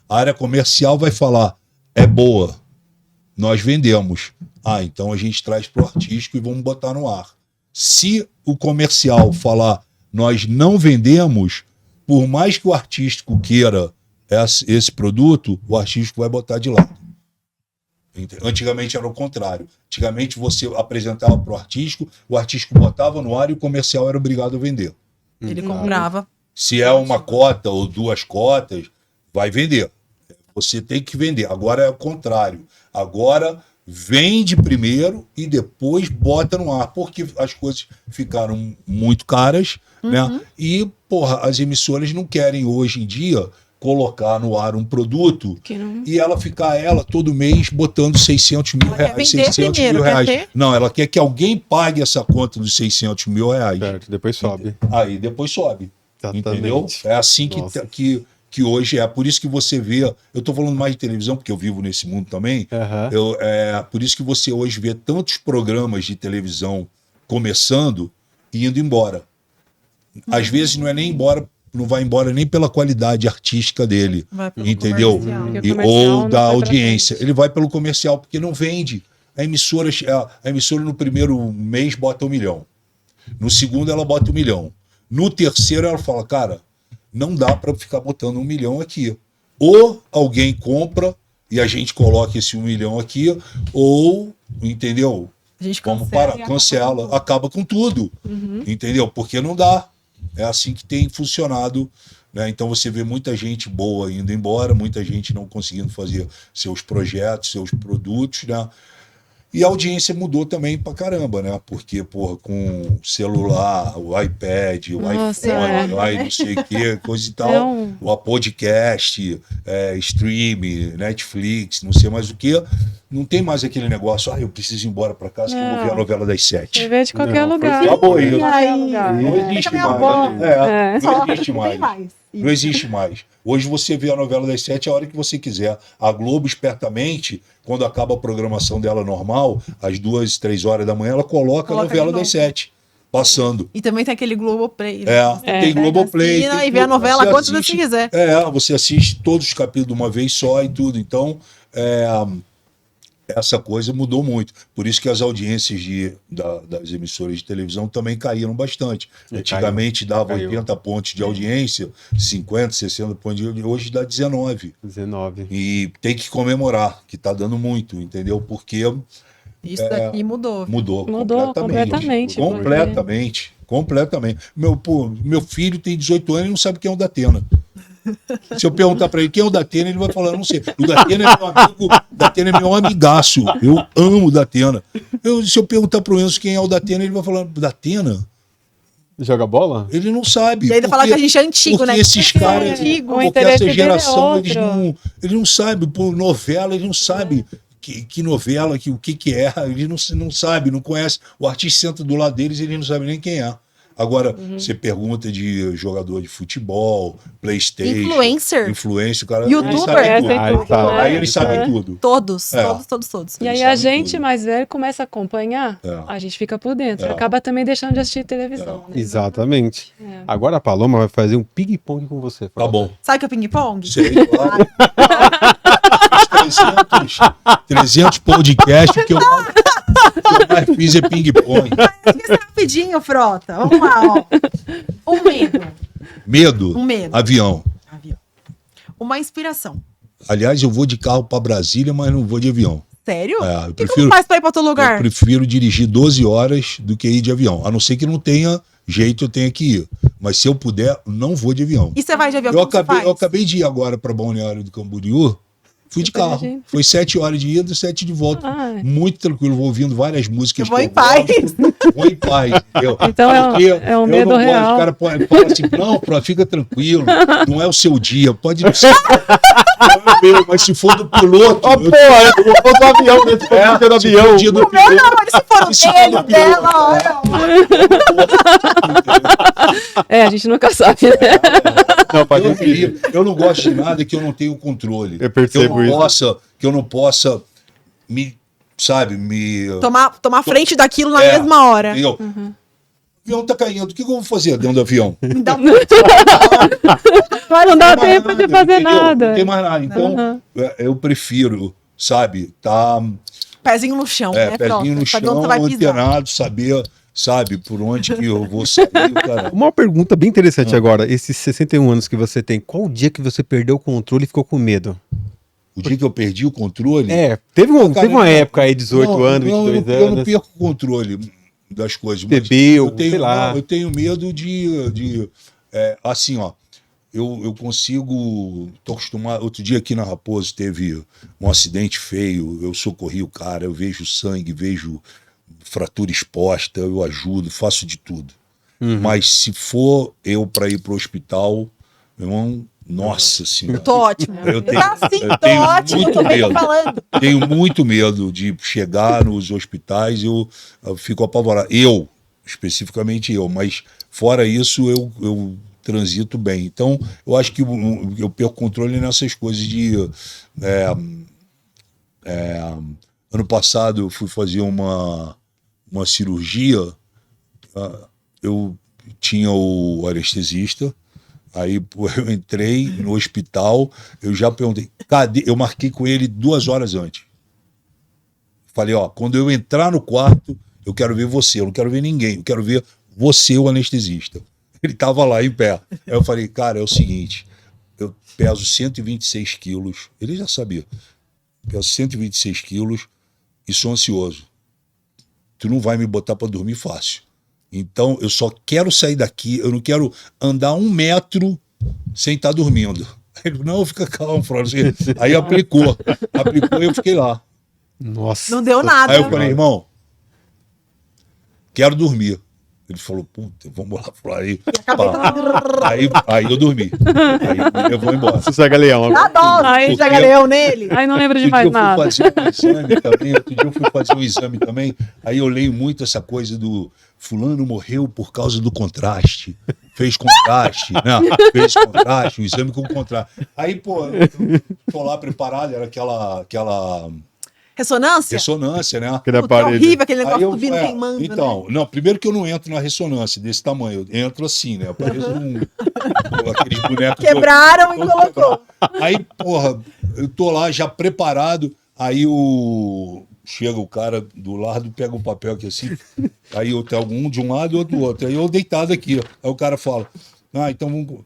A área comercial vai falar, é boa, nós vendemos. Ah, então a gente traz para o artístico e vamos botar no ar. Se o comercial falar, nós não vendemos, por mais que o artístico queira esse produto, o artístico vai botar de lado. Antigamente era o contrário. Antigamente você apresentava para o artístico botava no ar e o comercial era obrigado a vender. Ele comprava. Se é uma cota ou duas cotas, vai vender. Você tem que vender. Agora é o contrário. Agora vende primeiro e depois bota no ar, porque as coisas ficaram muito caras, né? E, porra, as emissoras não querem hoje em dia colocar no ar um produto Que não... e ela ficar, todo mês, botando 600 mil Ela quer reais. vender 600 primeiro, mil quer reais. ter? Não, ela quer que alguém pague essa conta dos 600 mil reais. Certo, depois sobe. Aí depois sobe. Entendeu? Exatamente. É assim Nossa. que hoje é. Por isso que você vê. Eu estou falando mais de televisão, porque eu vivo nesse mundo também. Aham. Por isso que você hoje vê tantos programas de televisão começando e indo embora. Às vezes não é nem embora, não vai embora nem pela qualidade artística dele, Vai pelo entendeu? comercial. Porque E, o comercial ou não da vai pra audiência. frente. Ele vai pelo comercial porque não vende. A emissora no primeiro mês bota 1 milhão. No segundo ela bota 1 milhão. No terceiro ela fala, cara, não dá para ficar botando 1 milhão aqui. Ou alguém compra e a gente coloca esse 1 milhão aqui, ou, entendeu? A gente Vamos cancela. para, cancela, acaba com tudo. Entendeu? Porque não dá. É assim que tem funcionado. Né? Então você vê muita gente boa indo embora, muita gente não conseguindo fazer seus projetos, seus produtos, né? E a audiência mudou também pra caramba, né? Porque, porra, com celular, o iPad, o Nossa, iPhone, aí não sei o que, coisa e tal, Não. o podcast, stream, Netflix, não sei mais o que, não tem mais aquele negócio, eu preciso ir embora pra casa que eu vou ver a Não. novela das Você 7. vê de qualquer Não, lugar. acabou isso. De qualquer lugar. Não Deixa existe minha mais. avó. É. Não existe Não tem mais. mais. Não existe mais. Hoje você vê a novela das 7 a hora que você quiser. A Globo, espertamente, quando acaba a programação dela normal, às 2, 3 horas da manhã, ela coloca a Coloca novela de das novo. 7, passando. E também tem aquele Globoplay. né? Tem Globoplay. Assina tem e vê a tudo. novela Você quantas vezes assiste- você quiser. Você assiste todos os capítulos de uma vez só e tudo. Então, essa coisa mudou muito. Por isso que as audiências das emissoras de televisão também caíram bastante. E Antigamente dava caiu. 80 pontos de audiência, 50, 60 pontos de audiência, hoje dá 19. 19. E tem que comemorar, que está dando muito, entendeu? Porque Isso daqui mudou. mudou, Mudou completamente. completamente, Completamente. Meu filho tem 18 anos e não sabe quem é o Datena. Se eu perguntar para ele quem é o Datena, ele vai falar, não sei. O Datena é meu amigo, Datena é meu amigaço. Eu amo o Datena. Se eu perguntar para o Enzo quem é o Datena, ele vai falar, Datena? Joga bola? Ele não sabe. E ainda falar que a gente é antigo, porque né? esses Que é caras, antigo. O porque interesse essa dele é geração, outro. ele não sabe, por novela, ele não sabe que novela, o que é, ele não sabe, não conhece. O artista senta do lado deles e ele não sabe nem quem é. Agora, você pergunta de jogador de futebol, PlayStation, Influencer. o cara Youtuber. ele sabe Conhecem tudo. Ah, tudo, tá. né? Aí eles sabem É. tudo. Todos, É. todos. E aí Eles a sabem gente tudo. mais velho começa a acompanhar, É. a gente fica por dentro. É. Acaba também deixando de assistir televisão. Né? Exatamente. É. Agora a Paloma vai fazer um ping-pong com você. Tá bom. Sabe o que é ping-pong? Sei, claro. 300 podcasts que eu mais fiz é ping-pong. Esqueci rapidinho, Frota. Vamos lá, ó. Um medo. Medo? Um medo. Avião. Avião. Uma inspiração. Aliás, eu vou de carro para Brasília, mas não vou de avião. Sério? Eu O que como faz pra ir pra outro eu lugar? prefiro dirigir 12 horas do que ir de avião. A não ser que não tenha jeito, eu tenha que ir. Mas se eu puder, não vou de avião. E você vai de avião? Eu como você faz? acabei de ir agora para Balneário do Camboriú. Fui de Você foi carro. dirigindo? Foi 7 horas de ida e 7 de volta. Ah, é. Muito tranquilo, vou ouvindo várias músicas. Eu vou que em paz. gosto. Vou em paz. Entendeu? Então Porque é um eu medo não gosto, real. O cara pode falar assim, não, fica tranquilo, não é o seu dia, pode não ser. Não é meu, mas se for do piloto. Ó, eu- pô, eu vou do avião, né? Se for do se for avião. o dia do O meu piloto, não, mas se for o Isso dele, é o dela, olha. É, a gente nunca sabe, né? Não, pode ir. eu não gosto de nada que eu não tenho controle. Eu percebo Que eu não possa me, sabe, Tomar frente daquilo na É. mesma hora. entendeu? O avião tá caindo, o que eu vou fazer dentro do avião? Me dá um Não dá Não tem mais tempo de nada, fazer entendeu? nada. Não tem mais nada. Então, Uhum. eu prefiro, sabe, tá pezinho no chão, né, pezinho no Frota? Pra onde chão, você vai pisar. antenado, saber, sabe, por onde que eu vou sair, cara. Uma pergunta bem interessante agora. Esses 61 anos que você tem, qual o dia que você perdeu o controle e ficou com medo? O dia que eu perdi o controle... Teve uma Cara, época aí, 18 anos, 22 eu não anos. perco o controle das coisas. mas Bebeu, eu tenho, sei lá. não, eu tenho medo assim, ó, eu consigo, tô acostumado, outro dia aqui na Raposo teve um acidente feio, eu socorri o cara, eu vejo sangue, vejo fratura exposta, eu ajudo, faço de tudo. Uhum. Mas se for eu para ir pro hospital, meu irmão, Nossa senhora. Tô ótimo. Eu tenho- Tá sim, eu tô tenho ótimo. muito Também tô medo. falando. Tenho muito medo de chegar nos hospitais, eu fico apavorado. Eu, especificamente eu, mas fora isso eu transito bem. Então, eu acho que eu perco controle nessas coisas de... ano passado eu fui fazer uma cirurgia, eu tinha o anestesista, aí pô, eu entrei no hospital, eu já perguntei, cadê? Eu marquei com ele 2 horas antes. Falei, ó, quando eu entrar no quarto, eu quero ver você, eu não quero ver ninguém, eu quero ver você, o anestesista. Ele tava lá em pé. Aí eu falei, cara, é o seguinte, eu peso 126 quilos, ele já sabia, peso 126 quilos e sou ansioso. Tu não vai me botar para dormir fácil. Então, eu só quero sair daqui, eu não quero andar 1 metro sem estar dormindo. Ele, não, fica calmo, Flávio. Aí aplicou e eu fiquei lá. Nossa. Não deu nada. Aí eu falei, irmão, quero dormir. Ele falou, puta, vamos lá, Flávio. Aí eu dormi. Aí me levou embora. Sossega Leão. Dá dó, Ai, joga leão nele. Ai, não lembro de Outro dia mais nada. eu fui fazer um exame também, outro dia eu fui fazer um exame também, aí eu leio muito essa coisa do fulano morreu por causa do contraste, fez contraste, né? Fez contraste, um exame com contraste. Aí, pô, eu tô lá preparado, era aquela Ressonância? ressonância, né? Aquele Puta, é aparelho. horrível aquele Aí negócio eu, subindo, queimando, então, né? não, primeiro que eu não entro na ressonância desse tamanho, eu entro assim, né? Eu pareço aqueles bonecos. Quebraram e colocou. Aí, porra, eu tô lá já preparado, aí chega o cara do lado, pega um papel aqui assim, aí eu tenho um de um lado e outro do outro, aí eu deitado aqui, ó. Aí o cara fala, então vamos...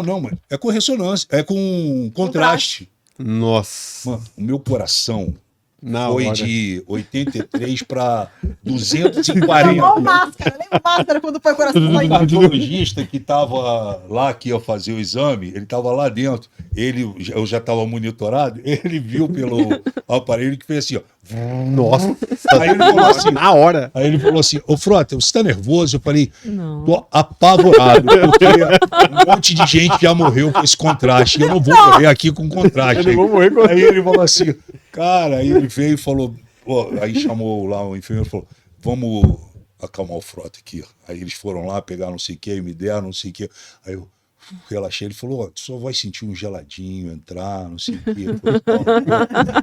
não, mas é com ressonância, é com contraste. Nossa. Mano, o meu coração Na foi hora. de 83 para 240. Igual máscara. Lembra máscara quando põe o coração O saindo? cardiologista que estava lá, que ia fazer o exame, ele estava lá dentro, eu já estava monitorado, ele viu pelo aparelho que fez assim, ó. Nossa. Aí ele falou assim, Na hora. ô Frota, você tá nervoso? Eu falei, Não. tô apavorado, porque um monte de gente já morreu com esse contraste, eu não vou morrer aqui com contraste. Eu não vou morrer com- Aí ele falou assim, cara, aí ele veio e falou, aí chamou lá o enfermeiro e falou, vamos acalmar o Frota aqui. Aí eles foram lá, pegaram não sei o que, me deram não sei o que. Aí eu relaxei, ele falou, tu só vai sentir um geladinho, entrar, não sei o que.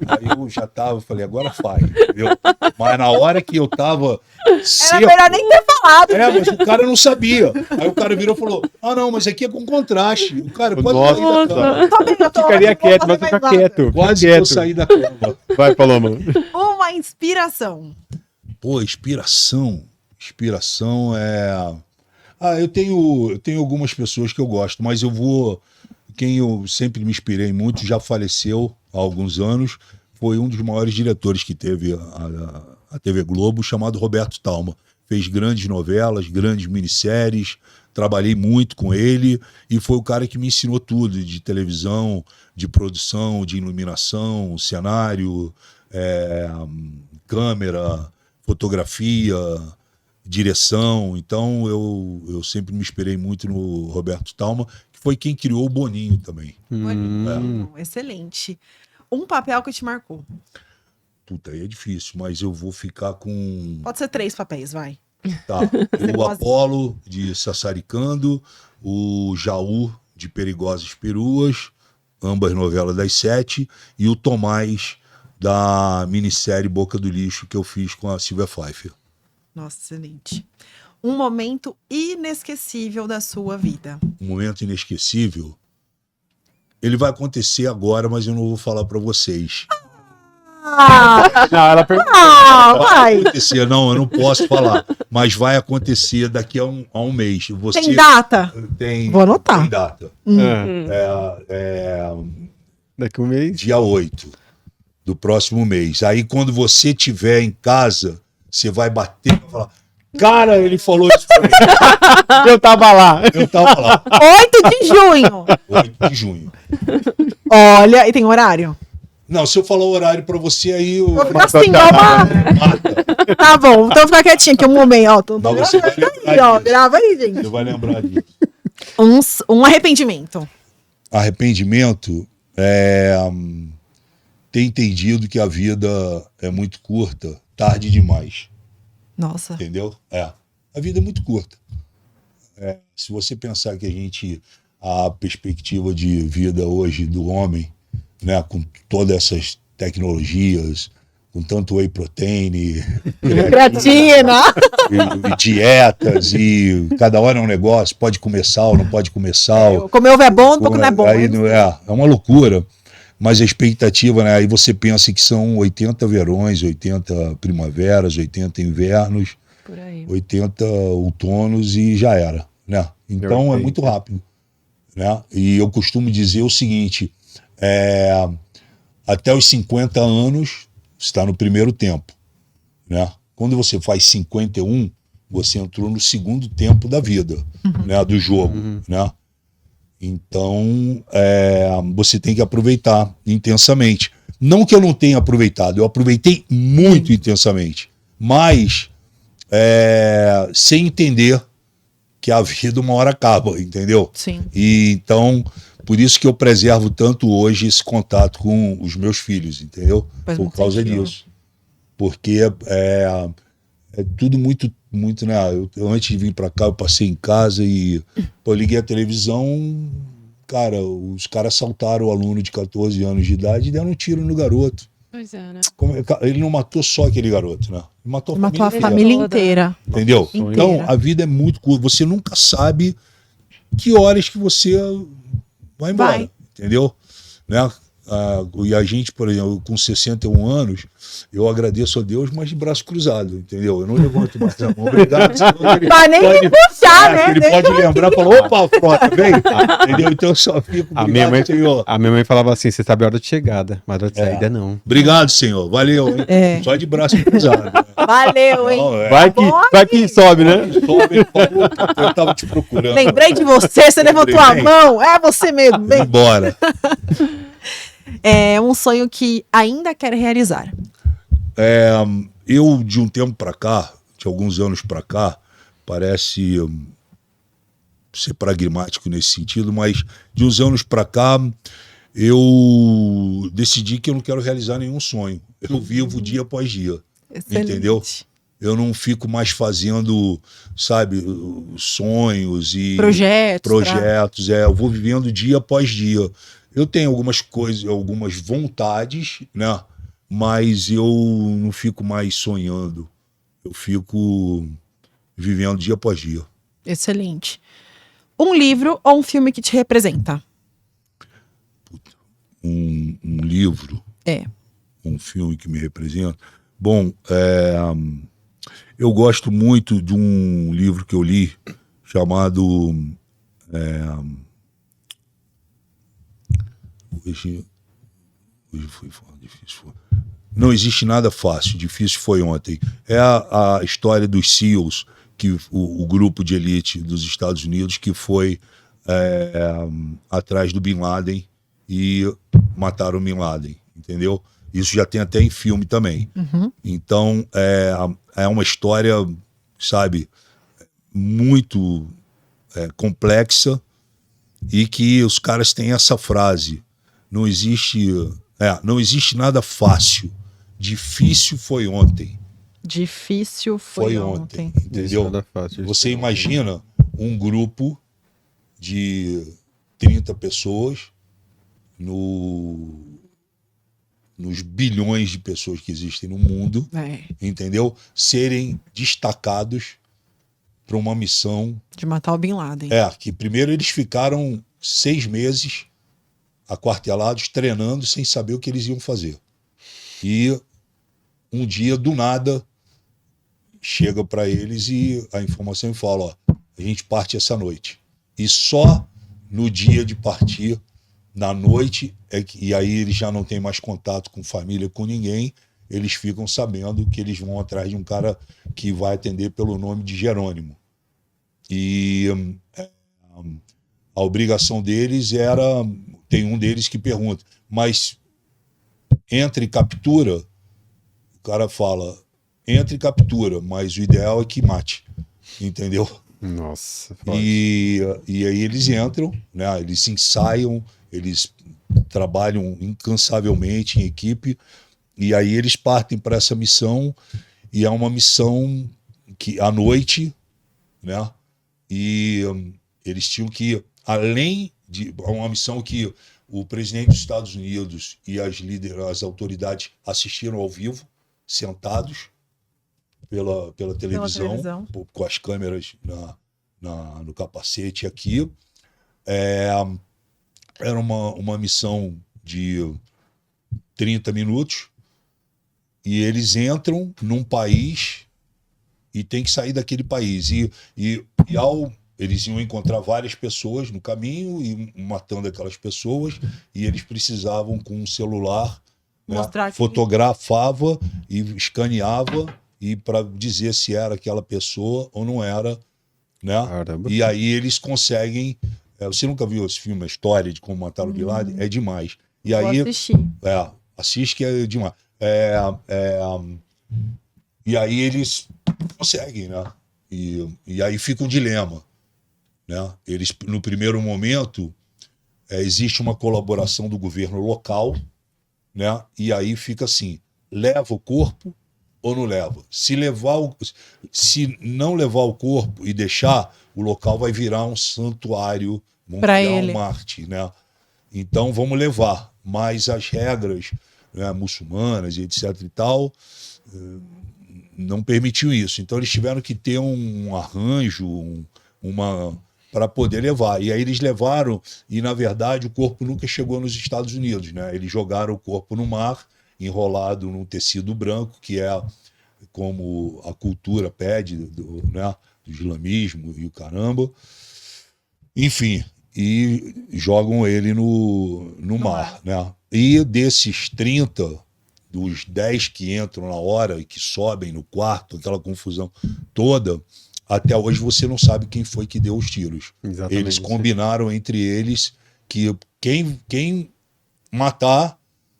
Aí eu já tava, falei, agora faz, entendeu? Mas na hora que eu tava Era seco, melhor nem ter falado. mas o cara não sabia. Aí o cara virou e falou, não, mas aqui é com contraste. O cara, pode Nossa. sair da cama. Tô bem, eu tô Ficaria ótimo, quieto, vou mas fazer fica mais nada. quieto. Quase fica que eu quieto. saí da cama. Vai, Paloma. Uma inspiração. Pô, inspiração. Inspiração é... eu tenho algumas pessoas que eu gosto, mas quem eu sempre me inspirei muito, já faleceu há alguns anos, foi um dos maiores diretores que teve a TV Globo, chamado Roberto Talma. Fez grandes novelas, grandes minisséries, trabalhei muito com ele e foi o cara que me ensinou tudo, de televisão, de produção, de iluminação, cenário, câmera, fotografia, direção. Então eu sempre me inspirei muito no Roberto Talma, que foi quem criou o Boninho também. Boninho, excelente. Um papel que te marcou. Puta, aí é difícil, mas eu vou ficar com... Pode ser 3 papéis, vai. Tá, o Apolo, de Sassaricando, o Jaú, de Perigosas Peruas, ambas novelas das 7, e o Tomás, da minissérie Boca do Lixo, que eu fiz com a Silvia Pfeiffer. Nossa, excelente. Um momento inesquecível da sua vida. Um momento inesquecível. Ele vai acontecer agora, mas eu não vou falar pra vocês. Não, ela perguntou. Vai. Acontecer, não, eu não posso falar. Mas vai acontecer daqui a um mês. Você Tem data? tem, Vou anotar. tem data. Daqui um mês. Dia 8 do próximo mês. Aí quando você estiver em casa, você vai bater e falar, cara, ele falou isso pra mim. Eu tava lá. Eu tava lá, 8 de junho. 8 de junho. Olha, e tem horário? Não, se eu falar o horário pra você, aí eu... Vou ficar assim, ó. Mata. Tá bom, então fica quietinho aqui um momento. Ó, tô Mas você vai gravando aí, lembrar ó. disso. Grava aí, gente. Você vai lembrar disso. Um arrependimento. arrependimento é ter entendido que a vida é muito curta, tarde demais, Nossa. entendeu? A vida é muito curta. Se você pensar que a perspectiva de vida hoje do homem, né, com todas essas tecnologias, com tanto whey protein, Creatina! e dietas, e cada hora é um negócio, pode comer sal, não pode comer sal. Comer ovo é bom, um pouco não é bom. Aí é uma loucura, mas a expectativa, né? Aí você pensa que são 80 verões, 80 primaveras, 80 invernos, Por aí. 80 outonos e já era, né? Então é Perfeito. muito rápido, né? E eu costumo dizer o seguinte, até os 50 anos você está no primeiro tempo, né? Quando você faz 51, você entrou no segundo tempo da vida, né? Do jogo, né? Então, você tem que aproveitar intensamente. Não que eu não tenha aproveitado, eu aproveitei muito intensamente, mas sem entender que a vida uma hora acaba, entendeu? Sim. E então, por isso que eu preservo tanto hoje esse contato com os meus filhos, entendeu? Faz Por muito causa sentido. disso. Porque é tudo muito, muito, né? Eu antes de vir pra cá, eu passei em casa e eu liguei a televisão, cara, os caras assaltaram o aluno de 14 anos de idade e deram um tiro no garoto. Pois é, né? Ele não matou só aquele garoto, né? Ele matou a Matou a família inteira, família toda. inteira. entendeu? Inteira. Então, a vida é muito curta. Você nunca sabe que horas que você vai embora, Vai. entendeu? Né? E a gente, por exemplo, com 61 anos, eu agradeço a Deus, mas de braço cruzado, entendeu? Eu não levanto mais a mão, obrigado. senão ele Vai nem pode- me puxar, né? Ele pode lembrar e falar, opa, frota, vem, entendeu? Então eu só fico, A minha, obrigado, Senhor. a minha mãe falava assim: você sabe a hora de chegada, mas a hora de saída não. Obrigado, Senhor, valeu, hein? É. Só de braço cruzado. Né? Valeu, hein? Não, Vai que sobe, né? Sobe, ele falou, opa, eu tava te procurando. Lembrei de você, você levantou a Lembrei. mão. É você mesmo. Vem Bem, embora. é um sonho que ainda quer realizar. Eu, de um tempo pra cá, de alguns anos pra cá, parece ser pragmático nesse sentido, mas de uns anos pra cá, eu decidi que eu não quero realizar nenhum sonho. Eu vivo dia após dia. Excelente. Entendeu? Eu não fico mais fazendo, sabe, sonhos e Projetos. eu vou vivendo dia após dia. Eu tenho algumas coisas, algumas vontades, né? Mas eu não fico mais sonhando. Eu fico vivendo dia após dia. Excelente. Um livro ou um filme que te representa? Um livro, um filme que me representa. Bom, eu gosto muito de um livro que eu li chamado hoje foi difícil. Não existe nada fácil, difícil foi ontem. É a história dos SEALs, que o grupo de elite dos Estados Unidos que foi atrás do Bin Laden e mataram o Bin Laden, entendeu? Isso já tem até em filme também. Então, é uma história, sabe, muito complexa e que os caras têm essa frase: não existe nada fácil, difícil foi ontem. Difícil foi ontem. Entendeu? Nada fácil. Você imagina um grupo de 30 pessoas nos bilhões de pessoas que existem no mundo, entendeu? Serem destacados para uma missão. De matar o Bin Laden. Que primeiro eles ficaram 6 meses aquartelados, treinando, sem saber o que eles iam fazer. E um dia, do nada, chega para eles e a informação fala: ó, a gente parte essa noite. E só no dia de partir, na noite, e aí eles já não têm mais contato com família, com ninguém, eles ficam sabendo que eles vão atrás de um cara que vai atender pelo nome de Jerônimo. E a obrigação deles era... Tem um deles que pergunta, mas entra e captura? O cara fala, entra e captura, mas o ideal é que mate, entendeu? Nossa, forte. E aí eles entram, né? Eles ensaiam, eles trabalham incansavelmente em equipe, e aí eles partem para essa missão, e é uma missão que à noite, né? E eles tinham que, além de uma missão que o presidente dos Estados Unidos e as autoridades assistiram ao vivo, sentados pela televisão, com as câmeras no capacete aqui. Era uma missão de 30 minutos, e eles entram num país e tem que sair daquele país. Eles iam encontrar várias pessoas no caminho e matando aquelas pessoas, e eles precisavam, com um celular, né, fotografava e escaneava e para dizer se era aquela pessoa ou não era, né? Caramba. E aí eles conseguem. Você nunca viu esse filme, a história de como mataram o Bin Laden? É demais. E Vou aí, assistir. assiste que é demais. E aí eles conseguem, né? E aí fica um dilema, né? Eles, no primeiro momento, existe uma colaboração do governo local, né? E aí fica assim: leva o corpo ou não leva? Se não levar o corpo e deixar, o local vai virar um santuário, vão Pra criar ele. um Marte, né? Então vamos levar, mas as regras, né, muçulmanas e etc e tal não permitiam isso. Então eles tiveram que ter um arranjo, para poder levar. E aí eles levaram, e na verdade o corpo nunca chegou nos Estados Unidos, né? Eles jogaram o corpo no mar, enrolado num tecido branco, que é como a cultura pede, né, do islamismo e o caramba. Enfim, e jogam ele no mar, né? E desses 30, dos 10 que entram na hora e que sobem no quarto, aquela confusão toda, até hoje você não sabe quem foi que deu os tiros. Exatamente. Eles combinaram entre eles que quem matar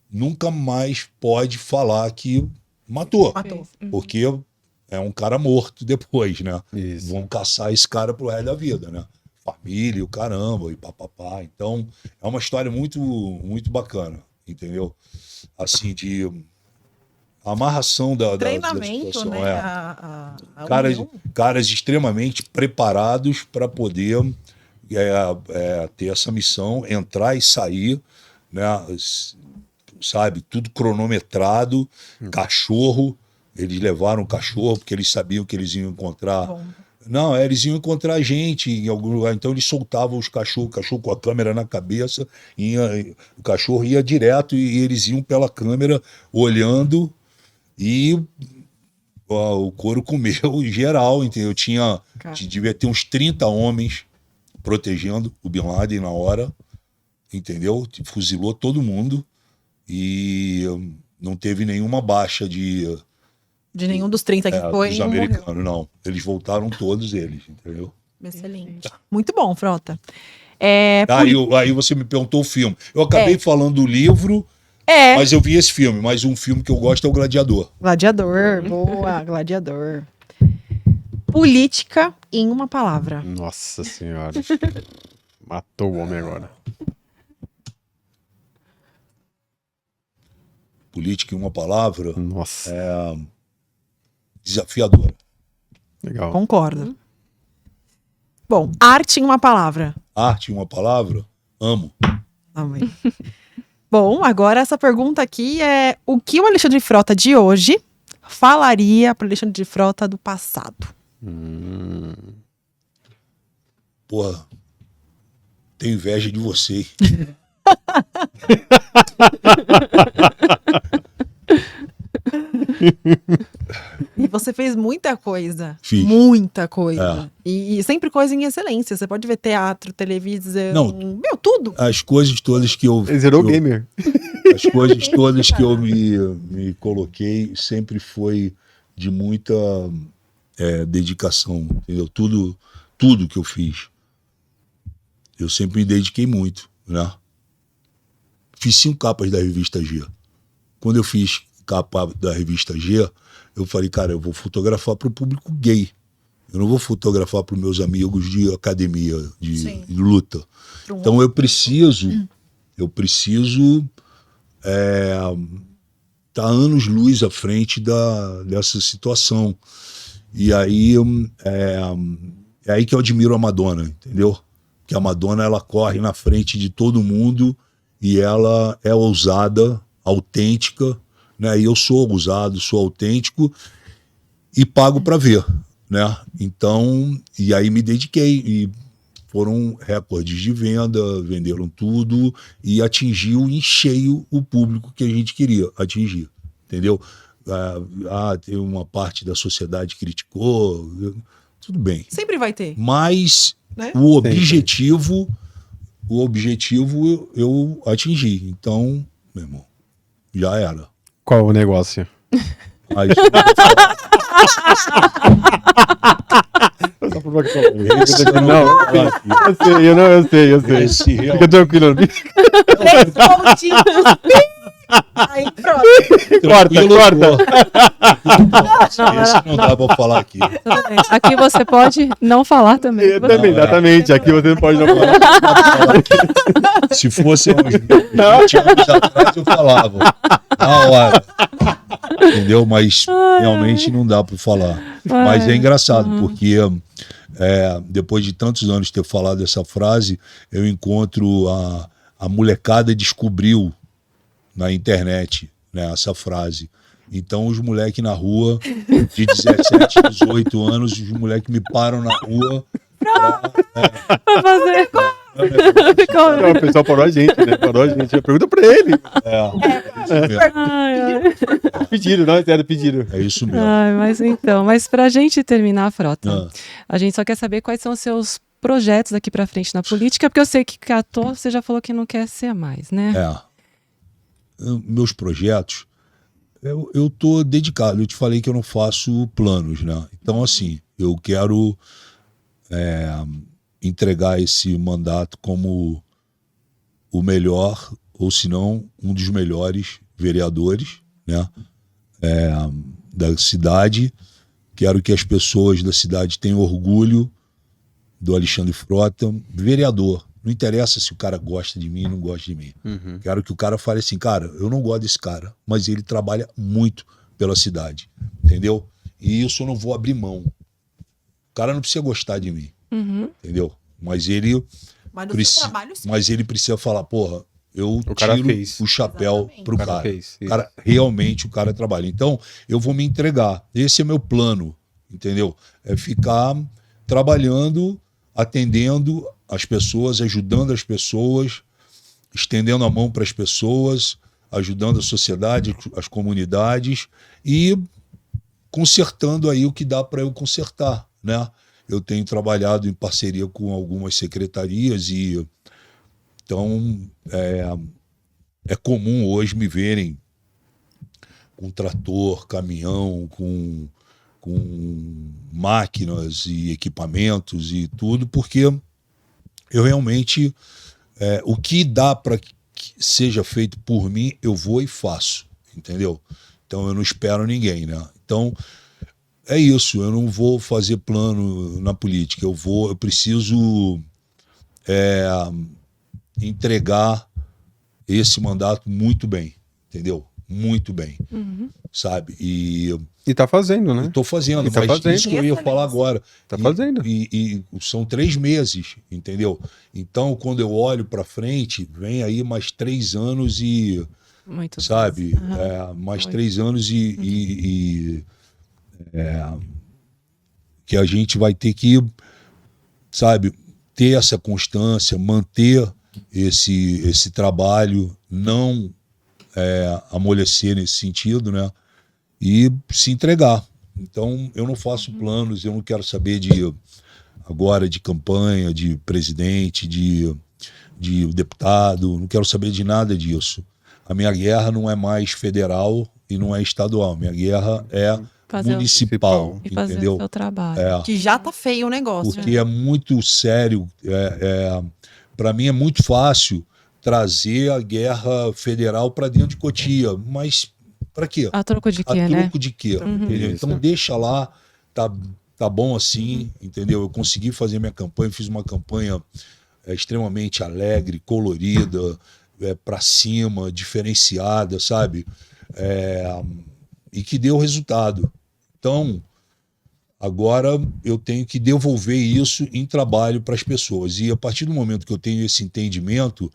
nunca mais pode falar que matou. Porque é um cara morto depois, né? Isso. Vão caçar esse cara pro resto da vida, né? Família, o caramba, e papapá. Então, é uma história muito, muito bacana, entendeu? Assim, de amarração da Treinamento, situação. né? Caras extremamente preparados para poder ter essa missão, entrar e sair, né? Sabe, tudo cronometrado, cachorro, eles levaram o cachorro porque eles sabiam que eles iam encontrar. Bom. Não, eles iam encontrar gente em algum lugar, então eles soltavam o cachorro com a câmera na cabeça, o cachorro ia direto e eles iam pela câmera olhando, e o couro comeu geral, entendeu? Devia ter uns 30 homens protegendo o Bin Laden na hora, entendeu? Fuzilou todo mundo e não teve nenhuma baixa de nenhum dos 30 que foi. dos americanos, não. Eles voltaram todos eles, entendeu? Excelente. Muito bom, Frota. Aí você me perguntou o filme. Eu acabei falando do livro, mas eu vi esse filme. Mas um filme que eu gosto é o Gladiador. Gladiador, boa, Gladiador. Política em uma palavra. Nossa senhora. Matou o homem agora. Política em uma palavra, Nossa. desafiadora. Legal. Concordo. Bom, arte em uma palavra. Arte em uma palavra, amo. Amém. Bom, agora essa pergunta aqui é: o que o Alexandre Frota de hoje falaria para o Alexandre de Frota do passado? Porra, tenho inveja de você. E você fez muita coisa. Fiz. Muita coisa. E sempre coisa em excelência. Você pode ver teatro, televisão, Não. tudo. As coisas todas que eu... Ele zerou o gamer. As coisas todas que eu me coloquei sempre foi de muita dedicação, entendeu? Tudo que eu fiz. Eu sempre me dediquei muito, né? Fiz 5 capas da revista G. Quando eu fiz capa da revista G, eu falei, cara, eu vou fotografar para o público gay. Eu não vou fotografar para os meus amigos de academia, Sim. de luta. Então eu preciso tá anos-luz à frente dessa situação. E aí é aí que eu admiro a Madonna, entendeu? Que a Madonna, ela corre na frente de todo mundo e ela é ousada, autêntica, né? E eu sou ousado, sou autêntico e pago para ver, né? Então, e aí me dediquei e foram recordes de venda, venderam tudo e atingiu em cheio o público que a gente queria atingir, entendeu? Tem uma parte da sociedade que criticou, tudo bem. Sempre vai ter. Mas Né? o objetivo eu atingi. Então, meu irmão, já era. Qual o negócio? Aí, Eu sei. esse real- Fica tranquilo. 3 pontinhos. Aí pronto. Corta. Esse não dá pra falar aqui. Tudo bem. Aqui você pode não falar também. Eu também, exatamente. Aqui você não pode não falar. Se fosse uns 20 anos atrás, eu falava. Na hora. Entendeu? Mas realmente não dá pra falar. Mas é engraçado, porque depois de tantos anos ter falado essa frase, eu encontro a molecada descobriu na internet, né, essa frase. Então os moleques na rua de 17, 18 anos, os moleques me param na rua Pra fazer. Não, o pessoal parou a gente, né? Pergunta pra ele. Ai, ai. Pediram, não, é sério, pediram. É isso mesmo. Ai, mas pra gente terminar, Frota, Ah. a gente só quer saber quais são os seus projetos daqui pra frente na política, porque eu sei que ator você já falou que não quer ser mais, né? Meus projetos, eu tô dedicado. Eu te falei que eu não faço planos, né? Então, assim, eu quero entregar esse mandato como o melhor, ou se não, um dos melhores vereadores, né? Da cidade. Quero que as pessoas da cidade tenham orgulho do Alexandre Frota, vereador. Não interessa se o cara gosta de mim ou não gosta de mim. Quero que o cara fale assim, cara, eu não gosto desse cara, mas ele trabalha muito pela cidade, entendeu? E isso eu não vou abrir mão. O cara não precisa gostar de mim, entendeu? Mas ele Mas do precisa, seu trabalho, sim. mas ele precisa falar, porra, eu O cara tiro fez. o chapéu Exatamente. pro O cara cara. fez, O cara. Realmente o cara trabalha. Então, eu vou me entregar. Esse é meu plano, entendeu? É ficar trabalhando, atendendo as pessoas, ajudando as pessoas, estendendo a mão para as pessoas, ajudando a sociedade, as comunidades e consertando aí o que dá para eu consertar, né? Eu tenho trabalhado em parceria com algumas secretarias e então é comum hoje me verem com trator, caminhão, com máquinas e equipamentos e tudo, porque eu realmente o que dá para que seja feito por mim, eu vou e faço, entendeu? Então eu não espero ninguém, né? Então é isso, eu não vou fazer plano na política, eu preciso entregar esse mandato muito bem, entendeu? Muito bem, sabe? E tá fazendo, né? estou fazendo, E tá mas fazendo. isso que eu ia falar agora. Tá fazendo. E são 3 meses, entendeu? Então, quando eu olho para frente, vem aí mais 3 anos e, Muito sabe? bom. Mais Muito. 3 anos que a gente vai ter que, sabe, ter essa constância, manter esse trabalho, não amolecer nesse sentido, né? E se entregar. Então, eu não faço planos, eu não quero saber agora de campanha, de presidente, de deputado, não quero saber de nada disso. A minha guerra não é mais federal e não é estadual, minha guerra é Fazer municipal, e fazer entendeu? o seu trabalho. Que já tá feio o negócio. Porque é muito sério, para mim é muito fácil trazer a guerra federal para dentro de Cotia, mas para quê? A troco de A quê, né? troco de quê? Entendeu? Isso. Então deixa lá, tá bom assim, entendeu? Eu consegui fazer minha campanha, fiz uma campanha extremamente alegre, colorida, para cima, diferenciada, sabe? E que deu resultado. Então, agora eu tenho que devolver isso em trabalho para as pessoas. E a partir do momento que eu tenho esse entendimento,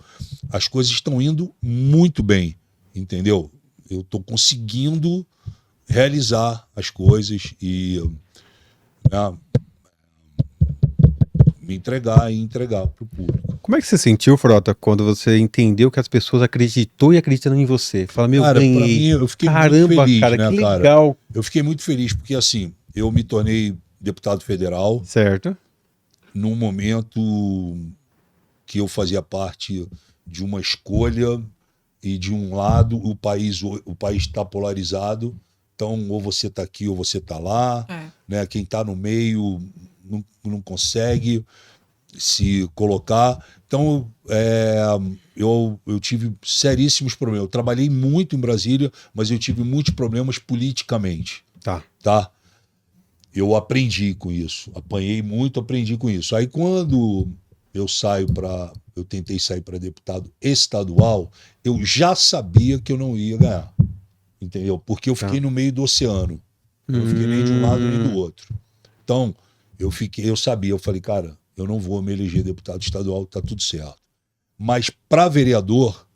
as coisas estão indo muito bem, entendeu? Eu estou conseguindo realizar as coisas e me entregar e entregar para o público. Como é que você sentiu, Frota, quando você entendeu que as pessoas acreditou e acreditam em você? Fala, meu, Cara, pra ganhei. mim, eu fiquei Caramba, muito feliz, cara, né, que cara? legal. Eu fiquei muito feliz porque, assim, eu me tornei deputado federal Certo. num momento que eu fazia parte de uma escolha e, de um lado, o país está polarizado. Então, ou você está aqui ou você está lá. Né? Quem está no meio não consegue se colocar. Então, eu tive seríssimos problemas. Eu trabalhei muito em Brasília, mas eu tive muitos problemas politicamente. Tá? Eu aprendi com isso. Apanhei muito, aprendi com isso. Aí, quando eu tentei sair para deputado estadual, eu já sabia que eu não ia ganhar. Entendeu? Porque eu fiquei no meio do oceano. Eu não fiquei nem de um lado nem do outro. Então, eu sabia, eu falei, cara, eu não vou me eleger deputado estadual, tá tudo certo. Mas para vereador,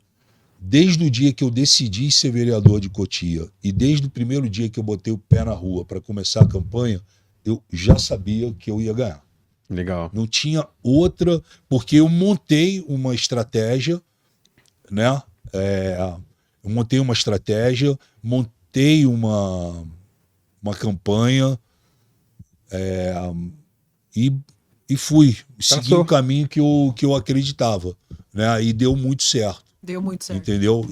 desde o dia que eu decidi ser vereador de Cotia e desde o primeiro dia que eu botei o pé na rua para começar a campanha, eu já sabia que eu ia ganhar. Legal. Não tinha outra, porque eu montei uma estratégia, né? Eu montei uma estratégia, montei uma campanha e fui. Segui o caminho que eu acreditava, né? E deu muito certo. Deu muito certo. Entendeu?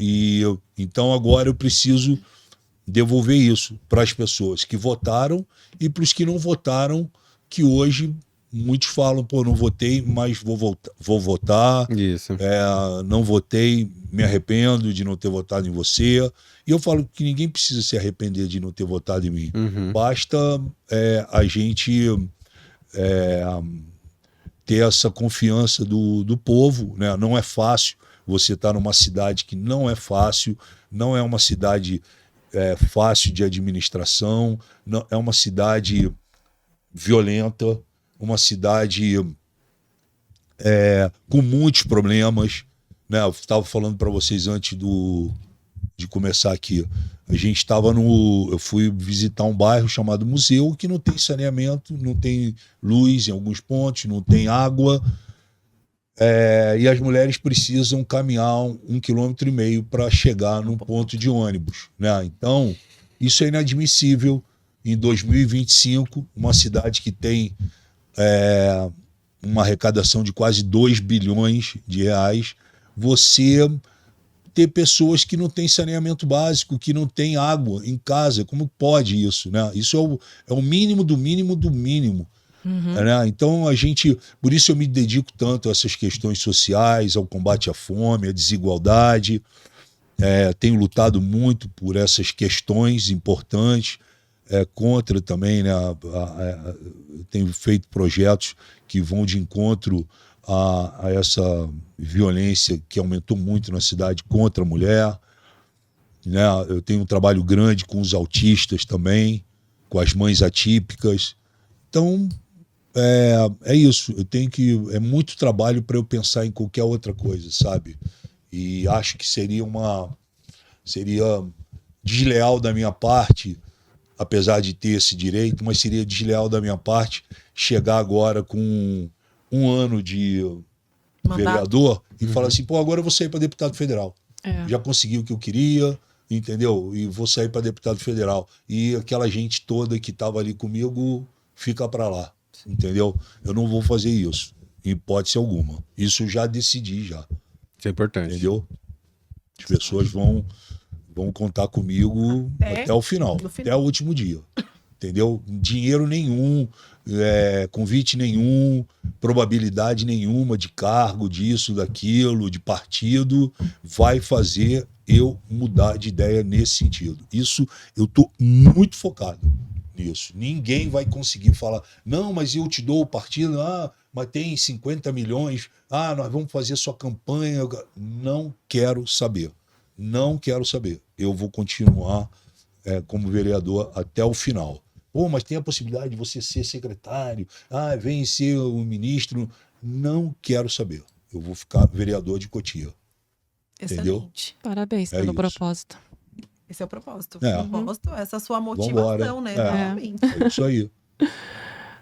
Então agora eu preciso devolver isso para as pessoas que votaram e para os que não votaram, que hoje muitos falam, pô, não votei, mas vou votar. Isso. Não votei, me arrependo de não ter votado em você. E eu falo que ninguém precisa se arrepender de não ter votado em mim. Basta a gente ter essa confiança do povo, né? Não é fácil você estar numa cidade que não é fácil, não é uma cidade fácil de administração, não, é uma cidade violenta, uma cidade com muitos problemas, né? Eu estava falando para vocês antes de começar aqui. Eu fui visitar um bairro chamado Museu, que não tem saneamento, não tem luz em alguns pontos, não tem água, e as mulheres precisam caminhar 1,5 km para chegar num ponto de ônibus, né? Então, isso é inadmissível. Em 2025, uma cidade que tem uma arrecadação de quase 2 bilhões de reais, você ter pessoas que não têm saneamento básico, que não têm água em casa. Como pode isso, né? Isso é o mínimo do mínimo do mínimo. Né? Então, por isso eu me dedico tanto a essas questões sociais, ao combate à fome, à desigualdade. Tenho lutado muito por essas questões importantes, contra também, né? Tenho feito projetos que vão de encontro a essa violência que aumentou muito na cidade contra a mulher, né? Eu tenho um trabalho grande com os autistas também, com as mães atípicas. Então, é isso. É muito trabalho para eu pensar em qualquer outra coisa, sabe? E acho que seria desleal da minha parte, apesar de ter esse direito, mas seria desleal da minha parte chegar agora com 1 ano de vereador e falar assim, pô, agora eu vou sair para deputado federal. Já consegui o que eu queria, entendeu? E vou sair para deputado federal. E aquela gente toda que estava ali comigo fica para lá, entendeu? Eu não vou fazer isso, em hipótese alguma. Isso eu já decidi já. Isso é importante. Entendeu? As pessoas vão contar comigo até o final, até o último dia. Entendeu? Dinheiro nenhum, convite nenhum, probabilidade nenhuma de cargo, disso, daquilo, de partido, vai fazer eu mudar de ideia nesse sentido. Isso eu estou muito focado. nisso. Ninguém vai conseguir falar, não, mas eu te dou o partido, mas tem 50 milhões, nós vamos fazer sua campanha. Não quero saber. Não quero saber. Eu vou continuar como vereador até o final. Pô, mas tem a possibilidade de você ser secretário, vem ser o ministro. Não quero saber. Eu vou ficar vereador de Cotia. Entendeu? Excelente. Parabéns pelo isso. propósito. Esse é o propósito. É. O propósito, essa é a sua motivação, né? Exatamente. É isso aí.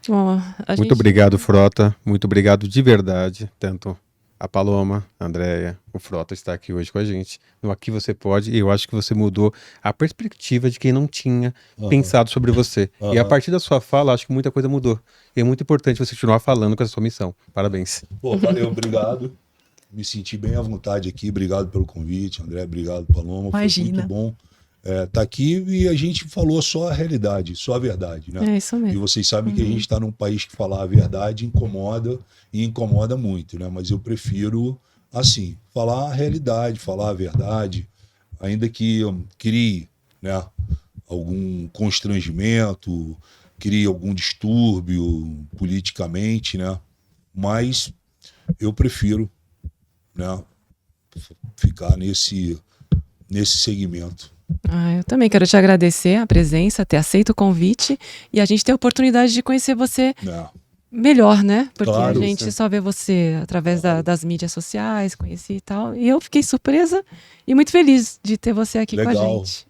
Bom, a Muito gente... obrigado, Frota. Muito obrigado de verdade. Tanto a Paloma, a Andréia, o Frota está aqui hoje com a gente. No Aqui Você Pode. E eu acho que você mudou a perspectiva de quem não tinha pensado sobre você. E a partir da sua fala, acho que muita coisa mudou. E é muito importante você continuar falando com essa sua missão. Parabéns. Pô, valeu, obrigado. Me senti bem à vontade aqui. Obrigado pelo convite, André. Obrigado, Paloma. Imagina. Foi muito bom tá aqui, e a gente falou só a realidade, só a verdade, né? É isso E mesmo. vocês sabem que a gente está num país que falar a verdade incomoda, e incomoda muito, né? Mas eu prefiro, assim, falar a realidade, falar a verdade, ainda que crie, né, algum constrangimento, crie algum distúrbio politicamente, né? Mas eu prefiro, né, ficar nesse segmento. Eu também quero te agradecer a presença, ter aceito o convite e a gente ter a oportunidade de conhecer você Né? melhor, né? Porque Claro, a gente sim. só vê você através das mídias sociais, conheci e tal. E eu fiquei surpresa e muito feliz de ter você aqui com a Legal. gente.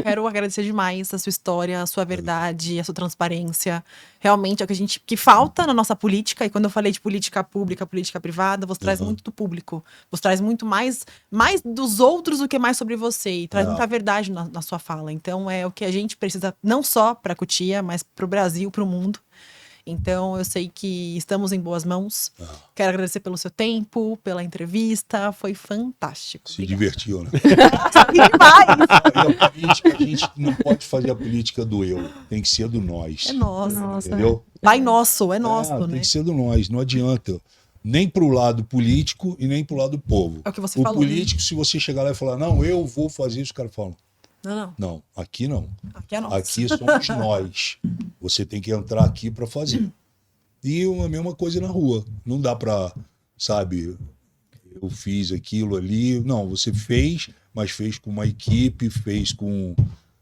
Quero agradecer demais a sua história, a sua verdade, a sua transparência. Realmente é o que falta na nossa política. E quando eu falei de política pública, política privada, você traz muito do público. Você traz muito mais dos outros do que mais sobre você. E traz muita verdade na sua fala. Então é o que a gente precisa, não só para Cotia, mas para o Brasil, para o mundo. Então, eu sei que estamos em boas mãos. Quero agradecer pelo seu tempo, pela entrevista. Foi fantástico. Se Obrigada. divertiu, né? Demais! A gente não pode fazer a política do eu, tem que ser do nós. É nosso. Nossa. Entendeu? Pai nosso, é nosso, Tem né? que ser do nós, não adianta. Nem pro lado político e nem pro lado do povo. É o que você O falou, né? político, se você chegar lá e falar, não, eu vou fazer isso, os caras falam, Não. não, aqui não. Aqui é nosso. Aqui somos nós. Você tem que entrar aqui para fazer. E a mesma coisa na rua. Não dá para, sabe, eu fiz aquilo ali. Não, você fez, mas fez com uma equipe, fez com...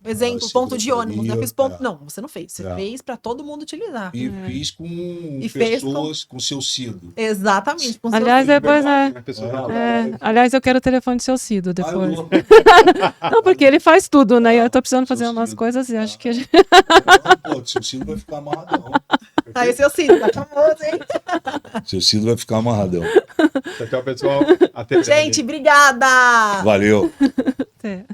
Exemplo, ponto de ônibus, né? Eu fiz ponto... É. Não, você não fez. Você fez para todo mundo utilizar. E fiz com fez pessoas, com seu Cido. Exatamente. Com Aliás, seu... depois, né? Pessoal, Aliás, eu quero o telefone do seu Cido depois. Alô? Não, porque ele faz tudo, né? E eu tô precisando fazer Seu umas Cido. coisas e acho que a gente... Pô, seu Cido vai ficar amarradão. Aí, seu Cid, tá famoso, hein? Seu Cido vai ficar amarradão. tchau, pessoal. Até Gente, obrigada! Valeu. É.